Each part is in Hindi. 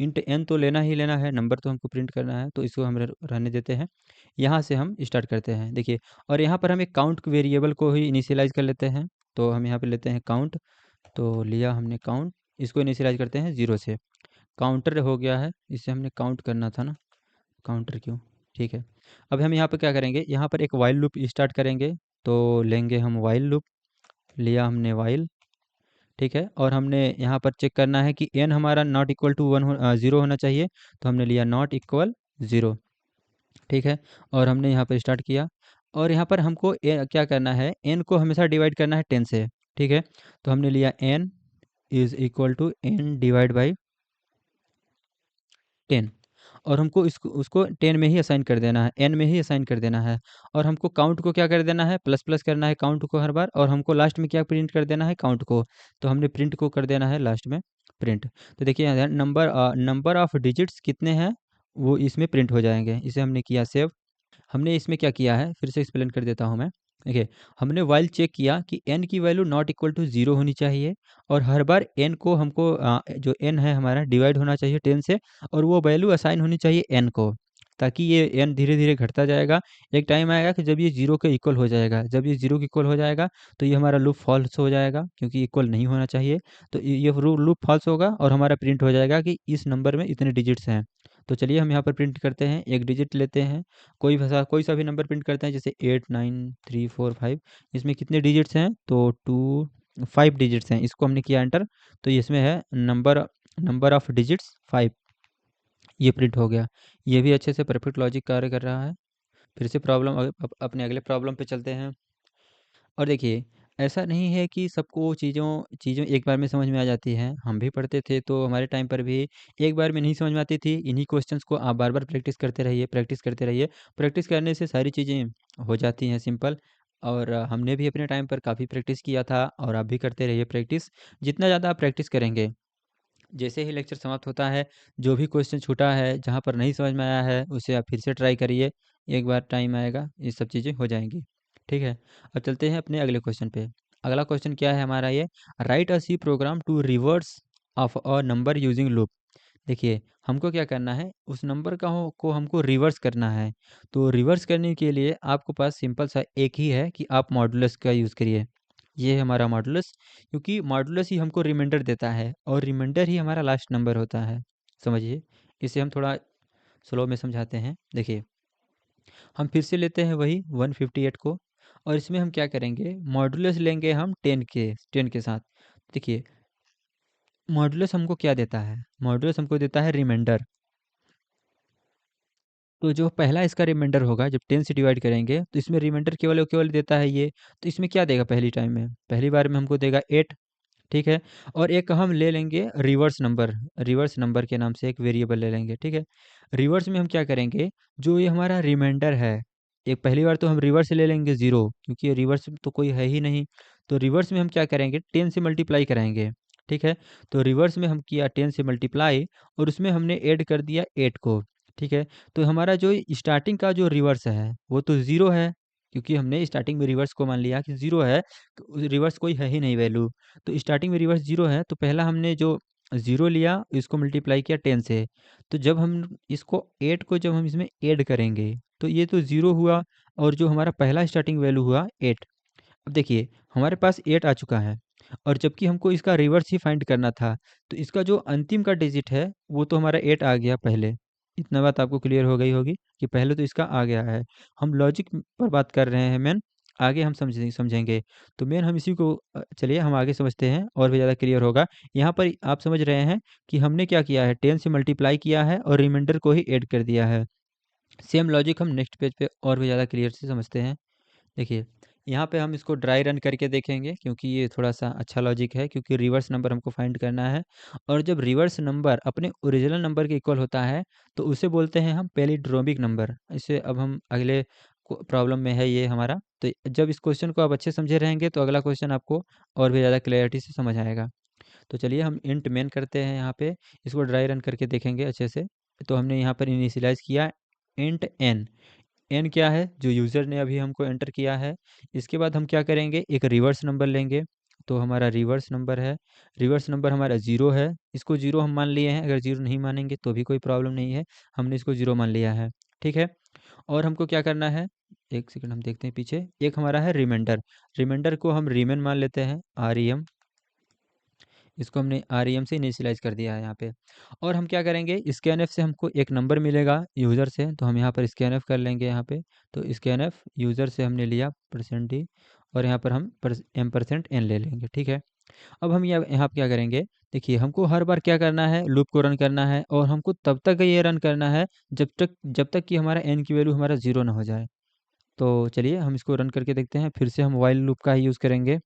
इंट एन तो लेना ही लेना है, नंबर तो हमको प्रिंट करना है, तो इसको हम रहने देते हैं। यहाँ से हम स्टार्ट करते हैं, देखिए। और यहाँ पर हम एक काउंट वेरिएबल को ही इनिशियलाइज़ कर लेते हैं। तो हम यहाँ पे लेते हैं काउंट, तो लिया हमने काउंट, इसको इनिशियलाइज़ करते हैं 0 से। काउंटर हो गया है, इसे हमने काउंट करना था ना, काउंटर क्यों, ठीक है। अब हम यहाँ पे क्या करेंगे, यहाँ पर एक व्हाइल लूप स्टार्ट करेंगे। तो लेंगे हम व्हाइल लूप, लिया हमने व्हाइल, ठीक है। और हमने यहाँ पर चेक करना है कि एन हमारा नॉट इक्वल टू 0 होना चाहिए। तो हमने लिया नॉट इक्वल 0, ठीक है। और हमने यहाँ पर स्टार्ट किया, और यहाँ पर हमको क्या करना है, एन को हमेशा डिवाइड करना है 10 से, ठीक है। तो हमने लिया N is equal to N divide by 10, और हमको इसको उसको 10 में ही असाइन कर देना है, एन में ही असाइन कर देना है। और हमको काउंट को क्या कर देना है, प्लस प्लस करना है काउंट को हर बार, और हमको लास्ट में क्या प्रिंट कर देना है, काउंट को। तो हमने प्रिंट को कर देना है लास्ट में प्रिंट। तो देखिए यहाँ नंबर ऑफ डिजिट्स कितने हैं वो इसमें प्रिंट हो जाएंगे। इसे हमने किया सेव। हमने इसमें क्या किया है, फिर से एक्सप्लेन कर देता हूँ मैं। देखिए, हमने वाइल चेक किया कि n की वैल्यू नॉट इक्वल टू 0 होनी चाहिए, और हर बार n को हमको जो n है हमारा डिवाइड होना चाहिए 10 से, और वो वैल्यू असाइन होनी चाहिए n को, ताकि ये n धीरे धीरे घटता जाएगा। एक टाइम आएगा कि जब ये 0 के इक्वल हो जाएगा, जब ये 0 के इक्वल हो जाएगा तो ये हमारा लूप फॉल्स हो जाएगा, क्योंकि इक्वल नहीं होना चाहिए। तो ये लूप फॉल्स होगा, और हमारा प्रिंट हो जाएगा कि इस नंबर में इतने डिजिट्स हैं। तो चलिए हम यहाँ पर प्रिंट करते हैं, एक डिजिट लेते हैं, कोई सा भी नंबर प्रिंट करते हैं, जैसे 8 9 3 4 5। इसमें कितने डिजिट्स हैं, तो 5 डिजिट्स हैं। इसको हमने किया एंटर, तो ये इसमें है नंबर नंबर ऑफ डिजिट्स 5, ये प्रिंट हो गया। ये भी अच्छे से परफेक्ट लॉजिक कार्य कर रहा है। फिर से अपने अगले प्रॉब्लम पे चलते हैं। और देखिए, ऐसा नहीं है कि सबको चीज़ों चीज़ें एक बार में समझ में आ जाती हैं। हम भी पढ़ते थे तो हमारे टाइम पर भी एक बार में नहीं समझ में आती थी। इन्हीं क्वेश्चंस को आप बार-बार प्रैक्टिस करते रहिए, प्रैक्टिस करते रहिए। प्रैक्टिस करने से सारी चीज़ें हो जाती हैं सिंपल। और हमने भी अपने टाइम पर काफ़ी प्रैक्टिस किया था, और आप भी करते रहिए प्रैक्टिस। जितना ज़्यादा आप प्रैक्टिस करेंगे, जैसे ही लेक्चर समाप्त होता है, जो भी क्वेश्चन छूटा है, जहाँ पर नहीं समझ में आया है, उसे आप फिर से ट्राई करिए। एक बार टाइम आएगा, ये सब चीज़ें हो जाएँगी। ठीक है? अब चलते हैं अपने अगले क्वेश्चन पे। अगला क्वेश्चन क्या है हमारा ये, write a C program to reverse of a number using loop. देखिए, हमको क्या करना है, उस नंबर को हमको रिवर्स करना है। तो रिवर्स करने के लिए आपके पास सिंपल सा एक ही है कि आप मॉडुलस का यूज़ करिए। ये है हमारा मॉडुलस, क्योंकि मॉडुलस ही हमको रिमाइंडर देता है, और रिमाइंडर ही हमारा लास्ट नंबर होता है। समझिए, इसे हम थोड़ा स्लो में समझाते हैं। देखिए, हम फिर से लेते हैं वही 158 को, और इसमें हम क्या करेंगे, मॉडुलस लेंगे हम 10 के साथ। देखिए, मॉडुलस हमको क्या देता है, मॉडुलस हमको देता है रिमाइंडर। तो जो पहला इसका रिमाइंडर होगा, जब 10 से डिवाइड करेंगे, तो इसमें रिमाइंडर केवल और केवल देता है ये। तो इसमें क्या देगा, पहली टाइम में, पहली बार में हमको देगा 8, ठीक है। और एक हम ले लेंगे रिवर्स नंबर के नाम से एक वेरिएबल ले लेंगे, ठीक है। रिवर्स में हम क्या करेंगे, जो ये हमारा रिमाइंडर है, एक पहली बार तो हम रिवर्स ले लेंगे 0, क्योंकि ये रिवर्स में तो कोई है ही नहीं। तो रिवर्स में हम क्या करेंगे, 10 से मल्टीप्लाई कराएंगे, ठीक है। तो रिवर्स में हम किया 10 से मल्टीप्लाई, और उसमें हमने ऐड कर दिया 8 को, ठीक है। तो हमारा जो स्टार्टिंग का जो रिवर्स है वो तो 0 है, क्योंकि हमने स्टार्टिंग में रिवर्स को मान लिया कि 0 है, रिवर्स कोई है ही नहीं वैल्यू। तो स्टार्टिंग में रिवर्स 0 है, तो पहला हमने जो 0 लिया, इसको मल्टीप्लाई किया 10 से। तो जब हम इसको 8 को जब हम इसमें ऐड करेंगे, तो ये तो 0 हुआ, और जो हमारा पहला स्टार्टिंग वैल्यू हुआ 8। अब देखिए, हमारे पास 8 आ चुका है, और जबकि हमको इसका रिवर्स ही फाइंड करना था। तो इसका जो अंतिम का डिजिट है, वो तो हमारा 8 आ गया पहले। इतना बात आपको क्लियर हो गई होगी कि पहले तो इसका आ गया है। हम लॉजिक पर बात कर रहे हैं मेन, आगे हम समझेंगे। तो मेन हम इसी को चलिए हम आगे समझते हैं, और भी ज़्यादा क्लियर होगा। यहाँ पर आप समझ रहे हैं कि हमने क्या किया है, 10 से मल्टीप्लाई किया है, और रिमाइंडर को ही ऐड कर दिया है। सेम लॉजिक हम नेक्स्ट पेज पे और भी ज़्यादा क्लियर से समझते हैं। देखिए, यहाँ पे हम इसको ड्राई रन करके देखेंगे, क्योंकि ये थोड़ा-सा अच्छा लॉजिक है, क्योंकि रिवर्स नंबर हमको फाइंड करना है। और जब रिवर्स नंबर अपने ओरिजिनल नंबर के इक्वल होता है, तो उसे बोलते हैं हम पैलिंड्रोमिक नंबर। इसे अब हम अगले प्रॉब्लम में है ये हमारा। तो जब इस क्वेश्चन को आप अच्छे समझे रहेंगे, तो अगला क्वेश्चन आपको और भी ज़्यादा क्लैरिटी से समझ आएगा। तो चलिए हम इंट मेन करते हैं यहाँ पे, इसको ड्राई रन करके देखेंगे अच्छे से। तो हमने यहाँ पर इनिशियलाइज़ किया इंट एन। एन क्या है, जो यूज़र ने अभी हमको एंटर किया है। इसके बाद हम क्या करेंगे, एक रिवर्स नंबर लेंगे। तो हमारा रिवर्स नंबर है, रिवर्स नंबर हमारा 0 है, इसको 0 हम मान लिए हैं, अगर 0 नहीं मानेंगे तो भी कोई प्रॉब्लम नहीं है, हमने इसको 0 मान लिया है, ठीक है। और हमको क्या करना है, एक सेकंड हम देखते हैं पीछे, एक हमारा है रिमाइंडर, रिमाइंडर को हम रीमेन मान लेते हैं, REM, इसको हमने REM से इनिशियलाइज कर दिया है यहाँ पे। और हम क्या करेंगे, स्कैन एफ से हमको एक नंबर मिलेगा यूज़र से, तो हम यहाँ पर स्कैन एफ कर लेंगे यहाँ पे। तो स्कैन एफ यूज़र से हमने लिया %d, और यहाँ पर हम M% n ले लेंगे, ठीक है। अब हम यहाँ पे क्या करेंगे, देखिए हमको हर बार क्या करना है, लूप को रन करना है, और हमको तब तक ये रन करना है जब तक कि हमारा n की वैल्यू हमारा 0 ना हो जाए। तो चलिए हम इसको रन करके देखते हैं, फिर से हम वाइल लूप का ही यूज़ करेंगे।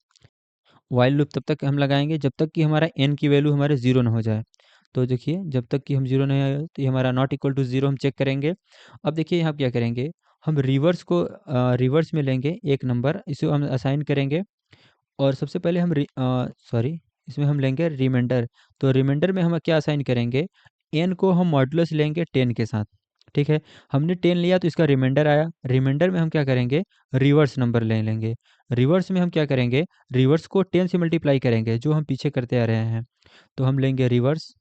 वाइल लूप तब तक हम लगाएंगे जब तक कि हमारा n की वैल्यू हमारे 0 ना हो जाए। तो देखिए जब तक कि हम 0 नहीं आए तो ये हमारा नॉट इक्वल टू 0 हम चेक करेंगे। अब देखिए यहाँ क्या करेंगे, हम रिवर्स को रिवर्स में लेंगे एक नंबर, इसे हम असाइन करेंगे, और सबसे पहले हम सॉरी, इसमें हम लेंगे रिमाइंडर। तो रिमाइंडर में हम क्या असाइन करेंगे, n को हम मॉडुलस लेंगे 10 के साथ, ठीक है। हमने 10 लिया तो इसका रिमाइंडर आया, रिमाइंडर में हम क्या करेंगे, रिवर्स नंबर ले लेंगे। रिवर्स में हम क्या करेंगे, रिवर्स को 10 से मल्टीप्लाई करेंगे, जो हम पीछे करते आ रहे हैं। तो हम लेंगे रिवर्स,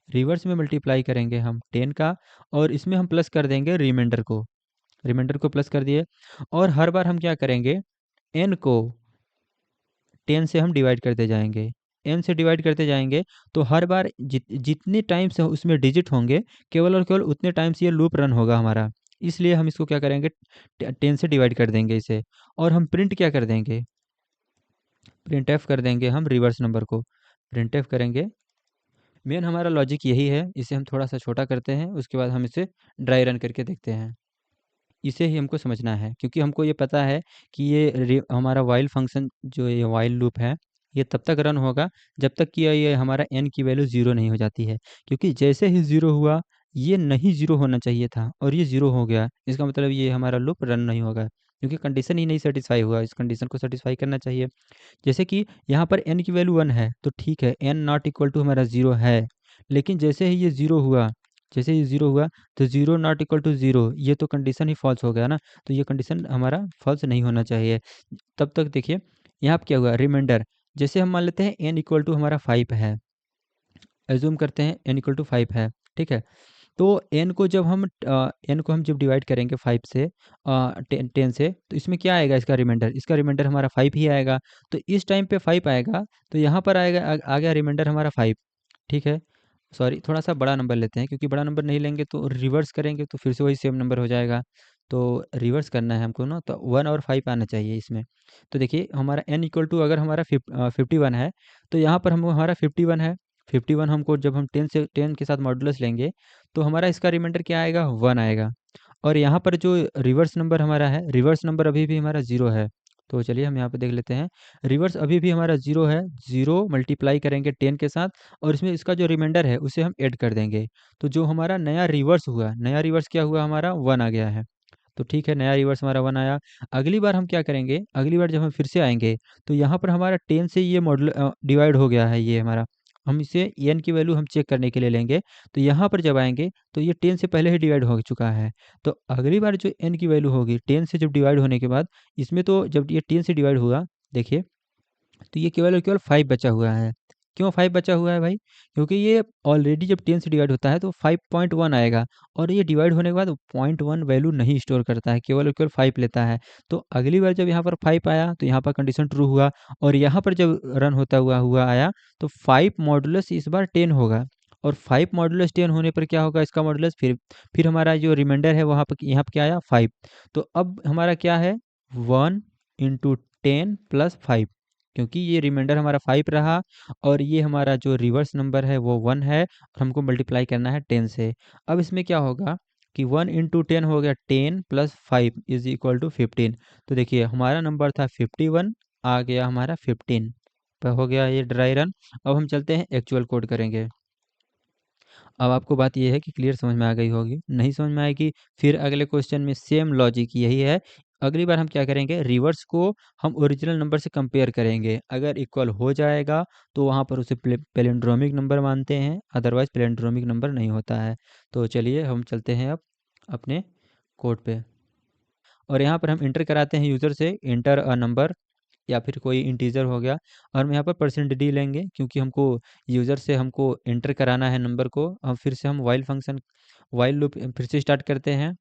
रिवर्स में मल्टीप्लाई करेंगे हम 10 का, और इसमें हम प्लस कर देंगे रिमाइंडर को, रिमाइंडर को प्लस कर दिए। और हर बार हम क्या करेंगे, n को 10 से हम डिवाइड करते जाएंगे, n से डिवाइड करते जाएंगे, तो हर बार जितने टाइम्स उसमें डिजिट होंगे, केवल और केवल उतने टाइम्स ये लूप रन होगा हमारा। इसलिए हम इसको क्या करेंगे, 10 से डिवाइड कर देंगे इसे, और हम प्रिंट क्या कर देंगे, प्रिंट एफ कर देंगे हम रिवर्स नंबर को, प्रिंट एफ करेंगे। मेन हमारा लॉजिक यही है, इसे हम थोड़ा सा छोटा करते हैं, उसके बाद हम इसे ड्राई रन करके देखते हैं। इसे ही हमको समझना है, क्योंकि हमको ये पता है कि हमारा वाइल फंक्शन जो ये वाइल लूप है, ये तब तक रन होगा जब तक कि ये हमारा n की वैल्यू 0 नहीं हो जाती है। क्योंकि जैसे ही 0 हुआ, ये नहीं 0 होना चाहिए था, और ये 0 हो गया, इसका मतलब ये हमारा लूप रन नहीं होगा, क्योंकि कंडीशन ही नहीं सेटिस्फाई हुआ, इस कंडीशन को सेटिस्फाई करना चाहिए। जैसे कि यहाँ पर n की वैल्यू 1 है, तो ठीक है, n नॉट इक्वल टू हमारा 0 है, लेकिन जैसे ही ये 0 हुआ, जैसे ही 0 हुआ, तो 0 नॉट इक्वल टू 0, ये तो कंडीशन ही फॉल्स हो गया ना, तो ये कंडीशन हमारा फॉल्स नहीं होना चाहिए। तब तक देखिए यहाँ पर क्या हुआ, रिमाइंडर, जैसे हम मान लेते हैं n इक्वल टू हमारा 5 है, एज्यूम करते हैं n इक्वल टू 5 है, ठीक है। तो n को हम जब डिवाइड करेंगे 5 से, 10 से, तो इसमें क्या आएगा, इसका रिमाइंडर, इसका रिमाइंडर हमारा 5 ही आएगा। तो इस टाइम पे 5 आएगा, तो यहाँ पर आएगा, आ गया रिमाइंडर हमारा 5, ठीक है। सॉरी, थोड़ा सा बड़ा नंबर लेते हैं, क्योंकि बड़ा नंबर नहीं लेंगे तो रिवर्स करेंगे तो फिर से वही सेम नंबर हो जाएगा। तो रिवर्स करना है हमको ना, तो 1 और 5 आना चाहिए इसमें। तो देखिए हमारा n इक्वल टू अगर हमारा 51 है, तो यहाँ पर हम हमारा 51 है, 51 हमको जब हम 10 के साथ मॉडुलस लेंगे, तो हमारा इसका रिमाइंडर क्या आएगा, 1 आएगा। और यहाँ पर जो रिवर्स नंबर हमारा है, रिवर्स नंबर अभी भी हमारा 0 है। तो चलिए हम यहाँ पे देख लेते हैं, रिवर्स अभी भी हमारा 0 है, 0 मल्टीप्लाई करेंगे 10 के साथ, और इसमें इसका जो रिमाइंडर है उसे हम ऐड कर देंगे। तो जो हमारा नया रिवर्स हुआ, नया रिवर्स क्या हुआ, हमारा 1 आ गया है। तो ठीक है, नया रिवर्स हमारा 1 आया। अगली बार हम क्या करेंगे, अगली बार जब हम फिर से आएंगे, तो यहाँ पर हमारा 10 से ये मॉडल डिवाइड हो गया है, ये हमारा, हम इसे n की वैल्यू हम चेक करने के लिए लेंगे। तो यहाँ पर जब आएंगे तो ये 10 से पहले ही डिवाइड हो चुका है। तो अगली बार जो n की वैल्यू होगी 10 से जब डिवाइड होने के बाद, इसमें तो जब ये 10 से डिवाइड हुआ, देखिए, तो ये केवल और केवल 5 बचा हुआ है। क्यों 5 बचा हुआ है भाई? क्योंकि ये ऑलरेडी जब 10 से डिवाइड होता है तो 5.1 आएगा, और ये डिवाइड होने के बाद 0.1 वैल्यू नहीं स्टोर करता है, केवल और केवल 5 लेता है। तो अगली बार जब यहाँ पर 5 आया तो यहाँ पर कंडीशन ट्रू हुआ, और यहाँ पर जब रन होता हुआ हुआ आया, तो 5 मॉडुलस इस बार 10 होगा, और 5 मॉडुलस 10 होने पर क्या होगा, इसका मॉडुलस फिर हमारा जो रिमाइंडर है वहाँ पर, यहाँ पर क्या आया, 5। तो अब हमारा क्या है, 1 इंटू 10 प्लस 5, क्योंकि ये रिमाइंडर हमारा 5 रहा, और ये हमारा जो रिवर्स नंबर है वो 1 है, और हमको मल्टीप्लाई करना है 10 से। अब इसमें क्या होगा कि 1 इंटू 10 हो गया 10 प्लस 5 इज इक्वल टू 15। तो देखिए हमारा नंबर था 51, आ गया हमारा 15 पर, हो गया ये ड्राई रन। अब हम चलते हैं एक्चुअल कोड करेंगे। अब आपको बात ये है कि क्लियर समझ में आ गई होगी, नहीं समझ में आएगी फिर अगले क्वेश्चन में सेम लॉजिक यही है। अगली बार हम क्या करेंगे, रिवर्स को हम ओरिजिनल नंबर से कंपेयर करेंगे, अगर इक्वल हो जाएगा तो वहाँ पर उसे पैलिंड्रोमिक नंबर मानते हैं, अदरवाइज पैलिंड्रोमिक नंबर नहीं होता है। तो चलिए हम चलते हैं अब अपने कोड पे, और यहाँ पर हम इंटर कराते हैं यूज़र से, इंटर अ नंबर, या फिर कोई इंटीजर हो गया, और हम यहाँ पर परसेंट डी लेंगे क्योंकि हमको यूज़र से हमको एंटर कराना है नंबर को। अब फिर से हम वाइल लूप फिर से स्टार्ट करते हैं,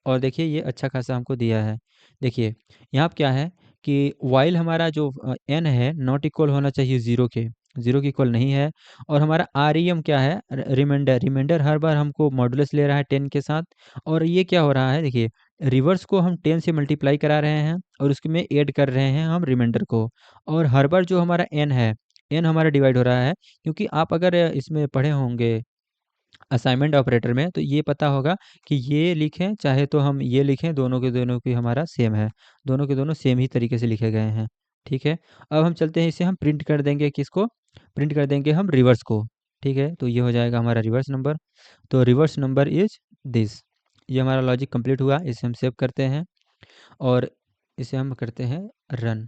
और देखिए ये अच्छा खासा हमको दिया है। देखिए यहाँ पे क्या है कि वाइल हमारा जो एन है नॉट इक्वल होना चाहिए ज़ीरो के, ज़ीरो के इक्वल नहीं है। और हमारा आर ई एम क्या है, रिमाइंडर, रिमाइंडर हर बार हमको मॉडुलस ले रहा है 10 के साथ। और ये क्या हो रहा है, देखिए रिवर्स को हम 10 से मल्टीप्लाई करा रहे हैं और उसके में ऐड कर रहे हैं हम रिमाइंडर को। और हर बार जो हमारा एन है, एन हमारा डिवाइड हो रहा है, क्योंकि आप अगर इसमें पढ़े होंगे असाइनमेंट ऑपरेटर में, तो ये पता होगा कि ये लिखें चाहे तो हम ये लिखें, दोनों के दोनों की हमारा सेम है, दोनों के दोनों सेम ही तरीके से लिखे गए हैं। ठीक है, अब हम चलते हैं, इसे हम प्रिंट कर देंगे, किसको प्रिंट कर देंगे, हम रिवर्स को। ठीक है, तो ये हो जाएगा हमारा रिवर्स नंबर। तो रिवर्स नंबर इज दिस। ये हमारा लॉजिक कंप्लीट हुआ, इसे हम सेव करते हैं और इसे हम करते हैं रन।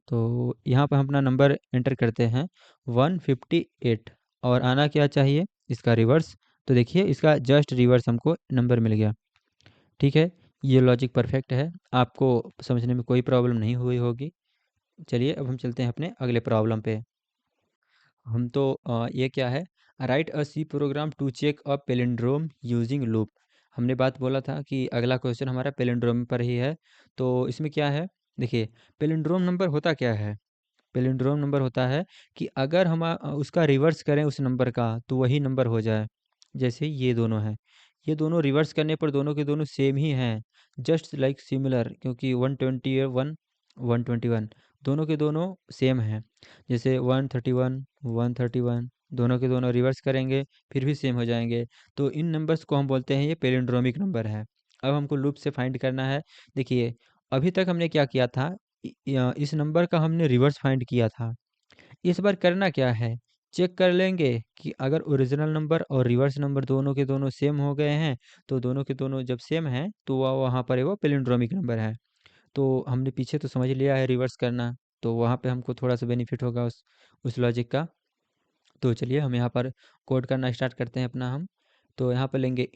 तो यहाँ पर हम अपना नंबर एंटर करते हैं 158, और आना क्या चाहिए, इसका रिवर्स। तो देखिए इसका जस्ट रिवर्स हमको नंबर मिल गया। ठीक है, ये लॉजिक परफेक्ट है, आपको समझने में कोई प्रॉब्लम नहीं हुई होगी। चलिए अब हम चलते हैं अपने अगले प्रॉब्लम पे। हम तो ये क्या है, write a C program to check a palindrome using loop. हमने बात बोला था कि अगला क्वेश्चन हमारा पेलिंड्रोम पर ही है। तो इसमें क्या है, देखिए पेलिंड्रोम नंबर होता क्या है, पैलिंड्रोम नंबर होता है कि अगर हम उसका रिवर्स करें उस नंबर का तो वही नंबर हो जाए। जैसे ये दोनों हैं, ये दोनों रिवर्स करने पर दोनों के दोनों सेम ही हैं, जस्ट लाइक सिमिलर, क्योंकि 120 है, 121, दोनों के दोनों सेम हैं। जैसे 131 131, दोनों के दोनों रिवर्स करेंगे फिर भी सेम हो जाएंगे। तो इन नंबर्स को हम बोलते हैं ये पैलिंड्रोमिक नंबर है। अब हमको लूप से फाइंड करना है। देखिए अभी तक हमने क्या किया था, इस नंबर का हमने रिवर्स फाइंड किया था। इस बार करना क्या है, चेक कर लेंगे कि अगर ओरिजिनल नंबर और रिवर्स नंबर दोनों के दोनों सेम हो गए हैं, तो दोनों के दोनों जब सेम हैं तो वह वहाँ पर वो पैलिंड्रोमिक नंबर है। तो हमने पीछे तो समझ लिया है रिवर्स करना, तो वहाँ पे हमको थोड़ा सा बेनिफिट होगा उस लॉजिक का। तो चलिए हम यहाँ पर कोड करना स्टार्ट करते हैं अपना हम। तो यहाँ पर लेंगे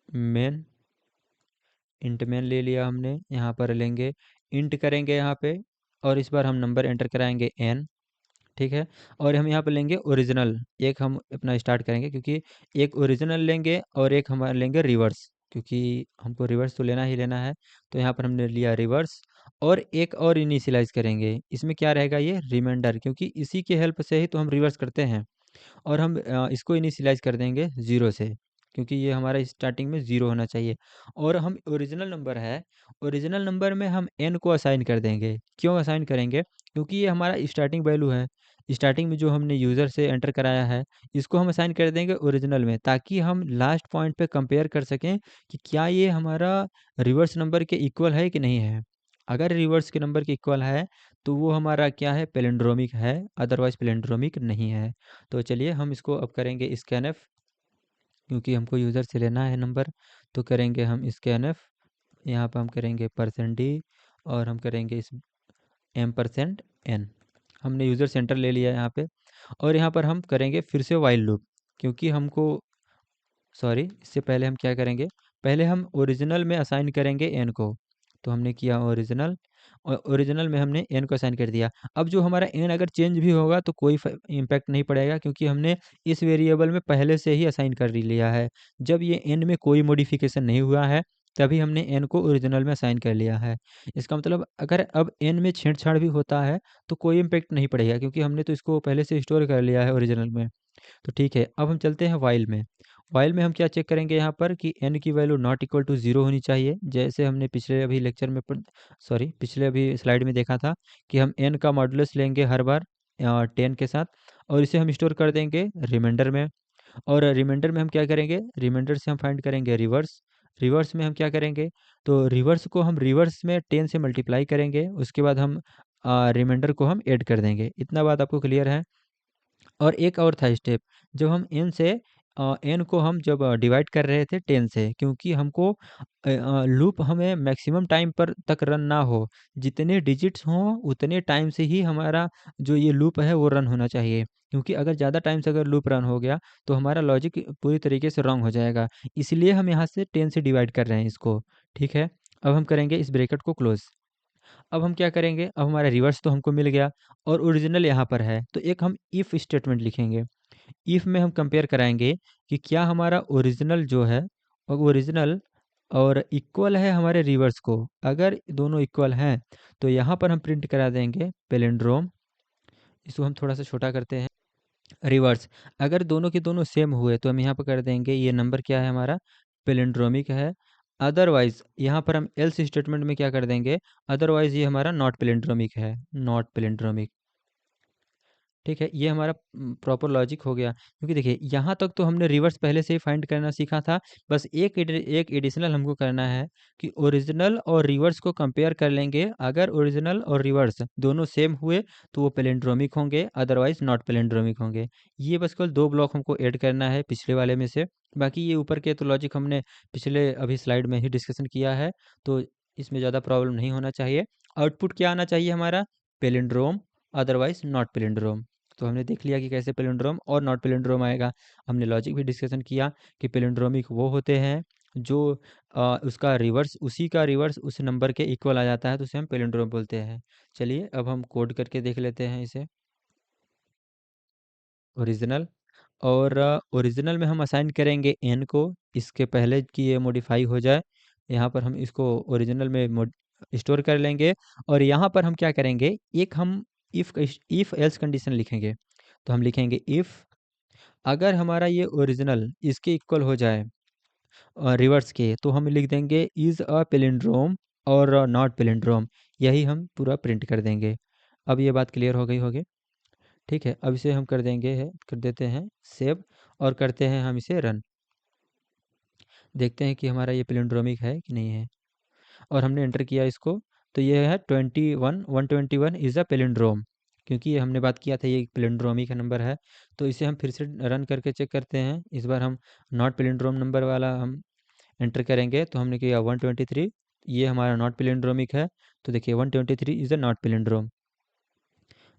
मेन इंट मेन ले लिया हमने, यहाँ पर लेंगे इंट करेंगे यहाँ पे, और इस बार हम नंबर एंटर कराएंगे n। ठीक है, और हम यहाँ पे लेंगे ओरिजिनल, एक हम अपना स्टार्ट करेंगे क्योंकि एक ओरिजिनल लेंगे और एक हम लेंगे रिवर्स, क्योंकि हमको रिवर्स तो लेना ही लेना है। तो यहाँ पर हमने लिया रिवर्स, और एक और इनिशियलाइज करेंगे, इसमें क्या रहेगा, ये रिमाइंडर, क्योंकि इसी के हेल्प से ही तो हम रिवर्स करते हैं। और हम इसको इनिशियलाइज कर देंगे ज़ीरो से, क्योंकि ये हमारा स्टार्टिंग में ज़ीरो होना चाहिए। और हम ओरिजिनल नंबर है, ओरिजिनल नंबर में हम एन को असाइन कर देंगे। क्यों असाइन करेंगे, क्योंकि ये हमारा स्टार्टिंग वैल्यू है, स्टार्टिंग में जो हमने यूज़र से एंटर कराया है, इसको हम असाइन कर देंगे ओरिजिनल में, ताकि हम लास्ट पॉइंट पे कंपेयर कर सकें कि क्या ये हमारा रिवर्स नंबर के इक्वल है कि नहीं है। अगर रिवर्स के नंबर के इक्वल है तो वो हमारा क्या है, पैलिंड्रोमिक है, अदरवाइज पैलिंड्रोमिक नहीं है। तो चलिए हम इसको अब करेंगे स्कैनफ, क्योंकि हमको यूज़र से लेना है नंबर। तो करेंगे हम स्कैनफ, यहाँ पर हम करेंगे परसेंट डी, और हम करेंगे इस एम परसेंट एन। हमने यूज़र सेंटर ले लिया है यहाँ पे, और यहाँ पर हम करेंगे फिर से वाइल लूप, क्योंकि हमको, सॉरी इससे पहले हम क्या करेंगे, पहले हम ओरिजिनल में असाइन करेंगे एन को। तो हमने किया ओरिजिनल, और ओरिजिनल में हमने एन को असाइन कर दिया। अब जो हमारा एन अगर चेंज भी होगा तो कोई इम्पैक्ट नहीं पड़ेगा, क्योंकि हमने इस वेरिएबल में पहले से ही असाइन कर लिया है। जब ये एन में कोई मॉडिफिकेशन नहीं हुआ है तभी हमने एन को ओरिजिनल में असाइन कर लिया है। इसका मतलब अगर अब एन में छेड़छाड़ भी होता है तो कोई इम्पैक्ट नहीं पड़ेगा, क्योंकि हमने तो इसको पहले से स्टोर कर लिया है ओरिजिनल में। तो ठीक है, अब हम चलते हैं वाइल में। वाइल में हम क्या चेक करेंगे यहाँ पर कि n की value not equal to zero होनी चाहिए, जैसे हमने पिछले अभी लेक्चर में सॉरी पिछले अभी स्लाइड में देखा था कि हम n का मॉडुलस लेंगे हर बार 10 के साथ, और इसे हम स्टोर कर देंगे रिमाइंडर में। और रिमाइंडर में हम क्या करेंगे, रिमाइंडर से हम फाइंड करेंगे रिवर्स। रिवर्स में हम क्या करेंगे, तो रिवर्स को हम रिवर्स में 10 से मल्टीप्लाई करेंगे, उसके बाद हम रिमाइंडर को हम ऐड कर देंगे। इतना बात आपको क्लियर है। और एक और था स्टेप, जब हम एन से एन को हम जब डिवाइड कर रहे थे 10 से, क्योंकि हमको लूप हमें मैक्सिमम टाइम पर तक रन ना हो, जितने डिजिट्स हों उतने टाइम से ही हमारा जो ये लूप है वो रन होना चाहिए। क्योंकि अगर ज़्यादा टाइम से अगर लूप रन हो गया तो हमारा लॉजिक पूरी तरीके से रॉन्ग हो जाएगा, इसलिए हम यहाँ से 10 से डिवाइड कर रहे हैं इसको। ठीक है, अब हम करेंगे इस ब्रैकेट को क्लोज। अब हम क्या करेंगे, अब हमारा रिवर्स तो हमको मिल गया और ओरिजिनल यहाँ पर है, तो एक हम इफ़ स्टेटमेंट लिखेंगे। इफ़ में हम कंपेयर कराएंगे कि क्या हमारा ओरिजिनल जो है, ओरिजिनल और इक्वल है हमारे रिवर्स को। अगर दोनों इक्वल हैं तो यहाँ पर हम प्रिंट करा देंगे पेलिंड्रोम। इसको हम थोड़ा सा छोटा करते हैं। रिवर्स, अगर दोनों के दोनों सेम हुए तो हम यहाँ पर कर देंगे ये नंबर क्या है हमारा, पेलिंड्रोमिक है। अदरवाइज यहाँ पर हम एल्स स्टेटमेंट में क्या कर देंगे, अदरवाइज ये हमारा नॉट पेलिंड्रोमिक है, नॉट पेलिंड्रोमिक। ठीक है, ये हमारा प्रॉपर लॉजिक हो गया, क्योंकि देखिए यहाँ तक तो हमने रिवर्स पहले से ही फाइंड करना सीखा था। बस एक एडिशनल हमको करना है कि ओरिजिनल और रिवर्स को कंपेयर कर लेंगे। अगर ओरिजिनल और रिवर्स दोनों सेम हुए तो वो पेलिंड्रोमिक होंगे, अदरवाइज नॉट पेलिंड्रोमिक होंगे। ये बस केवल 2 ब्लॉक हमको ऐड करना है पिछले वाले में से। बाकी ये ऊपर के तो लॉजिक हमने पिछले अभी स्लाइड में ही डिस्कशन किया है, तो इसमें ज़्यादा प्रॉब्लम नहीं होना चाहिए। आउटपुट क्या आना चाहिए हमारा, पेलिंड्रोम, अदरवाइज नॉट पेलिंड्रोम। तो हमने देख लिया कि कैसे पेलिंड्रोम और नॉट पेलिंड्रोम आएगा। हमने लॉजिक भी डिस्कशन किया कि पेलिंड्रोमिक वो होते हैं जो उसका रिवर्स, उसी का रिवर्स उस नंबर के इक्वल आ जाता है, तो उसे हम पेलिंड्रोम बोलते हैं। चलिए अब हम कोड करके देख लेते हैं इसे। ओरिजिनल, और ओरिजिनल में हम असाइन करेंगे एन को, इसके पहले कि ये मॉडिफाई हो जाए। यहाँ पर हम इसको ओरिजिनल में स्टोर कर लेंगे। और यहाँ पर हम क्या करेंगे, एक हम इफ़ एल्स कंडीशन लिखेंगे। तो हम लिखेंगे इफ़, अगर हमारा ये ओरिजिनल इसके इक्वल हो जाए रिवर्स के, तो हम लिख देंगे इज़ अ पेलिंड्रोम और नॉट पेलिंड्रोम। यही हम पूरा प्रिंट कर देंगे। अब ये बात क्लियर हो गई होगी। ठीक है, अब इसे हम कर देंगे है कर देते हैं सेव, और करते हैं हम इसे रन। देखते हैं कि हमारा ये पेलिंड्रोमिक है कि नहीं है। और हमने एंटर किया इसको, तो ये है 121 इज़ अ पेलिंड्रोम, क्योंकि ये हमने बात किया था ये पेलिंड्रोमी का नंबर है। तो इसे हम फिर से रन करके चेक करते हैं। इस बार हम नॉट पेलिंड्रोम नंबर वाला हम एंटर करेंगे, तो हमने किया 123, ये हमारा नॉट पेलिंड्रोमिक है। तो देखिए 123 इज़ अ नॉट पेलिंड्रोम।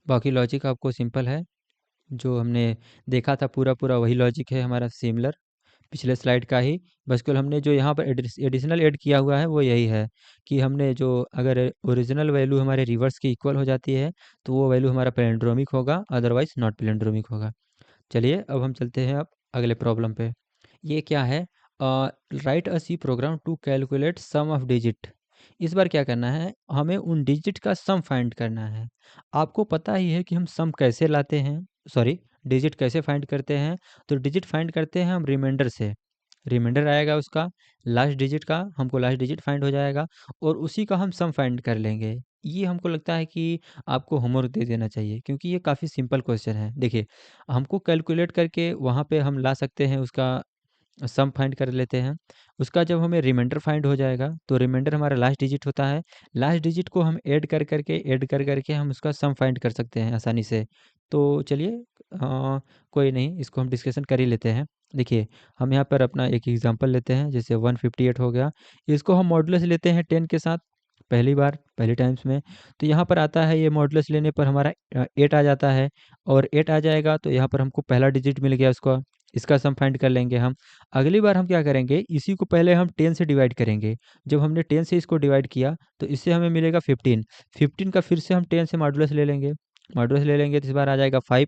बाकी लॉजिक आपको सिंपल है, जो हमने देखा था पूरा पूरा वही लॉजिक है हमारा, सिमिलर पिछले स्लाइड का ही। बस केवल हमने जो यहाँ पर एडिशनल ऐड किया हुआ है वो यही है कि हमने जो, अगर ओरिजिनल वैल्यू हमारे रिवर्स की इक्वल हो जाती है तो वो वैल्यू हमारा पेलिंड्रोमिक होगा, अदरवाइज नॉट पेलिंड्रोमिक होगा। चलिए अब हम चलते हैं अब अगले प्रॉब्लम पे। ये क्या है, write a C program to calculate sum of digit. इस बार क्या करना है, हमें उन डिजिट का सम फाइंड करना है। आपको पता ही है कि हम सम कैसे लाते हैं, सॉरी, डिजिट कैसे फाइंड करते हैं। तो डिजिट फाइंड करते हैं हम रिमाइंडर से। रिमाइंडर आएगा उसका, लास्ट डिजिट का, हमको लास्ट डिजिट फाइंड हो जाएगा और उसी का हम सम फाइंड कर लेंगे। ये हमको लगता है कि आपको होमवर्क दे देना चाहिए, क्योंकि ये काफ़ी सिंपल क्वेश्चन है। देखिए, हमको कैलकुलेट करके वहाँ पे हम ला सकते हैं, उसका सम फाइंड कर लेते हैं। उसका जब हमें रिमाइंडर फाइंड हो जाएगा, तो रिमाइंडर हमारा लास्ट डिजिट होता है। लास्ट डिजिट को हम ऐड कर करके हम उसका सम फाइंड कर सकते हैं आसानी से। तो चलिए, कोई नहीं, इसको हम डिस्कशन कर ही लेते हैं। देखिए, हम यहाँ पर अपना एक एग्जांपल लेते हैं, जैसे 158 हो गया। इसको हम मॉडुलस लेते हैं 10 के साथ, पहली बार पहले टाइम्स में। तो यहाँ पर आता है, ये मॉडुलस लेने पर हमारा 8 आ जाता है। और 8 आ जाएगा तो यहाँ पर हमको पहला डिजिट मिल गया उसका, इसका सम फाइंड कर लेंगे हम। अगली बार हम क्या करेंगे, इसी को पहले हम 10 से डिवाइड करेंगे। जब हमने 10 से इसको डिवाइड किया तो इससे हमें मिलेगा 15। 15 का फिर से हम 10 से मॉडुलस ले लेंगे। मॉडुलस ले लेंगे तो इस बार आ जाएगा 5।